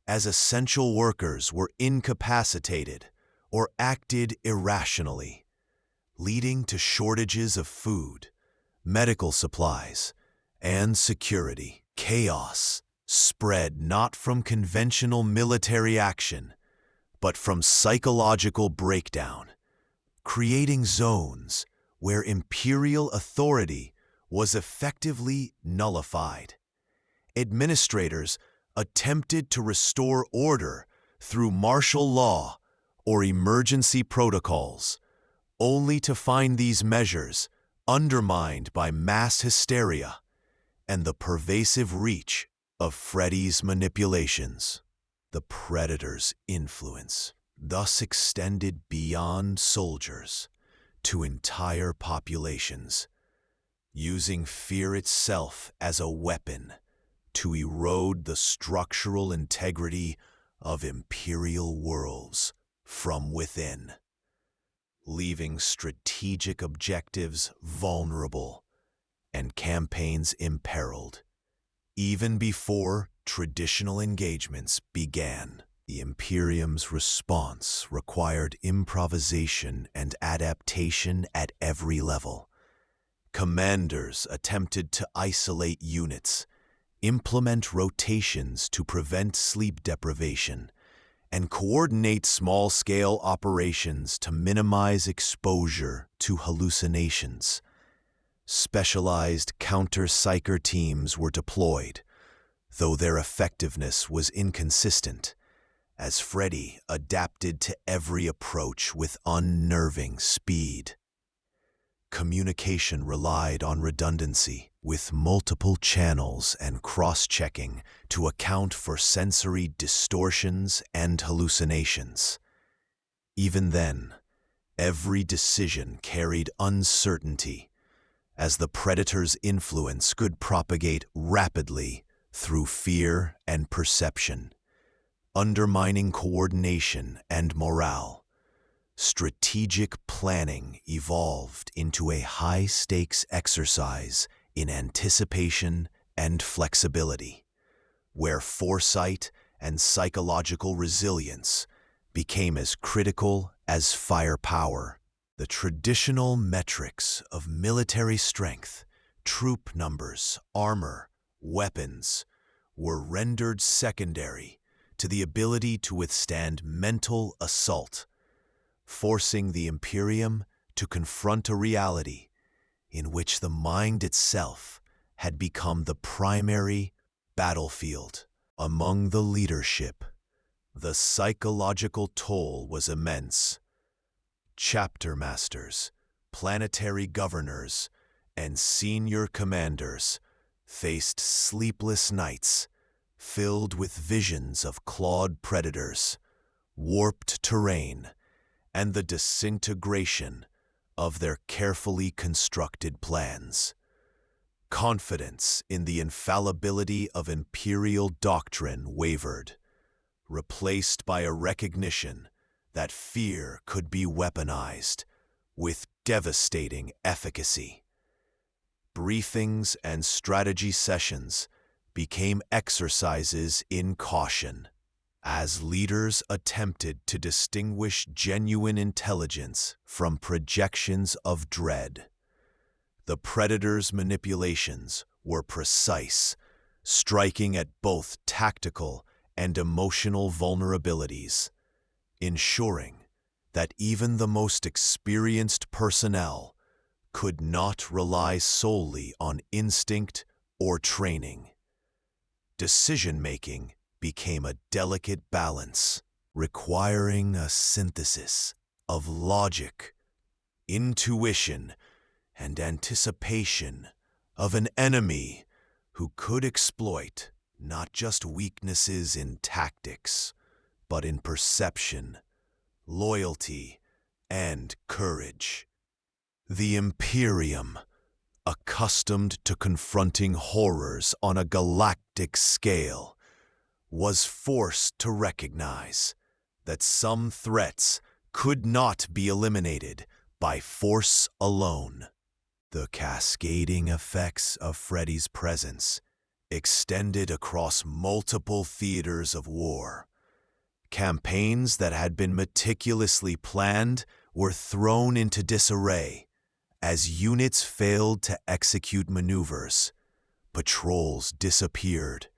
as essential workers were incapacitated or acted irrationally, leading to shortages of food, medical supplies, and security. Chaos spread not from conventional military action, but from psychological breakdown, creating zones where imperial authority was effectively nullified. Administrators attempted to restore order through martial law or emergency protocols, only to find these measures undermined by mass hysteria and the pervasive reach of Freddy's manipulations. The Predator's influence thus extended beyond soldiers to entire populations, using fear itself as a weapon to erode the structural integrity of imperial worlds from within, leaving strategic objectives vulnerable and campaigns imperiled. Even before traditional engagements began, the Imperium's response required improvisation and adaptation at every level. Commanders attempted to isolate units, implement rotations to prevent sleep deprivation, and coordinate small-scale operations to minimize exposure to hallucinations. Specialized counter-psyker teams were deployed, though their effectiveness was inconsistent, as Freddy adapted to every approach with unnerving speed. Communication relied on redundancy, with multiple channels and cross-checking to account for sensory distortions and hallucinations. Even then, every decision carried uncertainty, as the Predator's influence could propagate rapidly through fear and perception, undermining coordination and morale. Strategic planning evolved into a high-stakes exercise in anticipation and flexibility, where foresight and psychological resilience became as critical as firepower. The traditional metrics of military strength, troop numbers, armor, weapons, were rendered secondary to the ability to withstand mental assault, forcing the Imperium to confront a reality in which the mind itself had become the primary battlefield. Among the leadership, the psychological toll was immense. Chapter masters, planetary governors, and senior commanders faced sleepless nights filled with visions of clawed predators, warped terrain, and the disintegration of their carefully constructed plans. Confidence in the infallibility of Imperial doctrine wavered, replaced by a recognition that fear could be weaponized with devastating efficacy. Briefings and strategy sessions became exercises in caution, as leaders attempted to distinguish genuine intelligence from projections of dread. The predator's manipulations were precise, striking at both tactical and emotional vulnerabilities, ensuring that even the most experienced personnel could not rely solely on instinct or training. Decision-making became a delicate balance, requiring a synthesis of logic, intuition, and anticipation of an enemy who could exploit not just weaknesses in tactics, but in perception, loyalty, and courage. The Imperium, accustomed to confronting horrors on a galactic scale, was forced to recognize that some threats could not be eliminated by force alone. The cascading effects of Freddy's presence extended across multiple theaters of war. Campaigns that had been meticulously planned were thrown into disarray as units failed to execute maneuvers, patrols disappeared,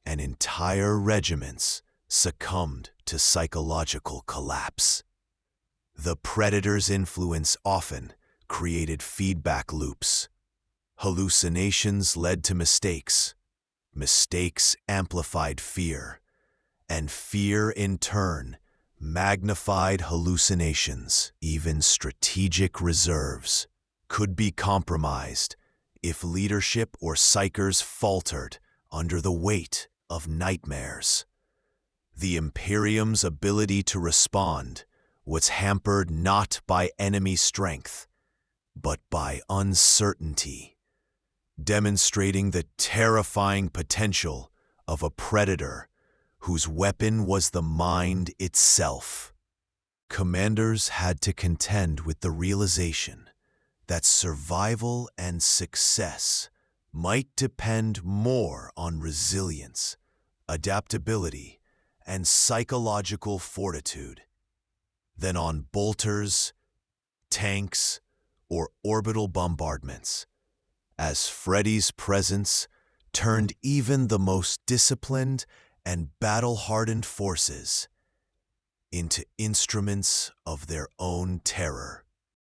and entire regiments succumbed to psychological collapse. The Predator's influence often created feedback loops. Hallucinations led to mistakes. Mistakes amplified fear, and fear in turn magnified hallucinations. Even strategic reserves could be compromised if leadership or Psykers faltered under the weight of nightmares. The Imperium's ability to respond was hampered not by enemy strength, but by uncertainty, demonstrating the terrifying potential of a predator whose weapon was the mind itself. Commanders had to contend with the realization that survival and success might depend more on resilience, adaptability, and psychological fortitude than on bolters, tanks, or orbital bombardments, as Freddy's presence turned even the most disciplined and battle-hardened forces into instruments of their own terror.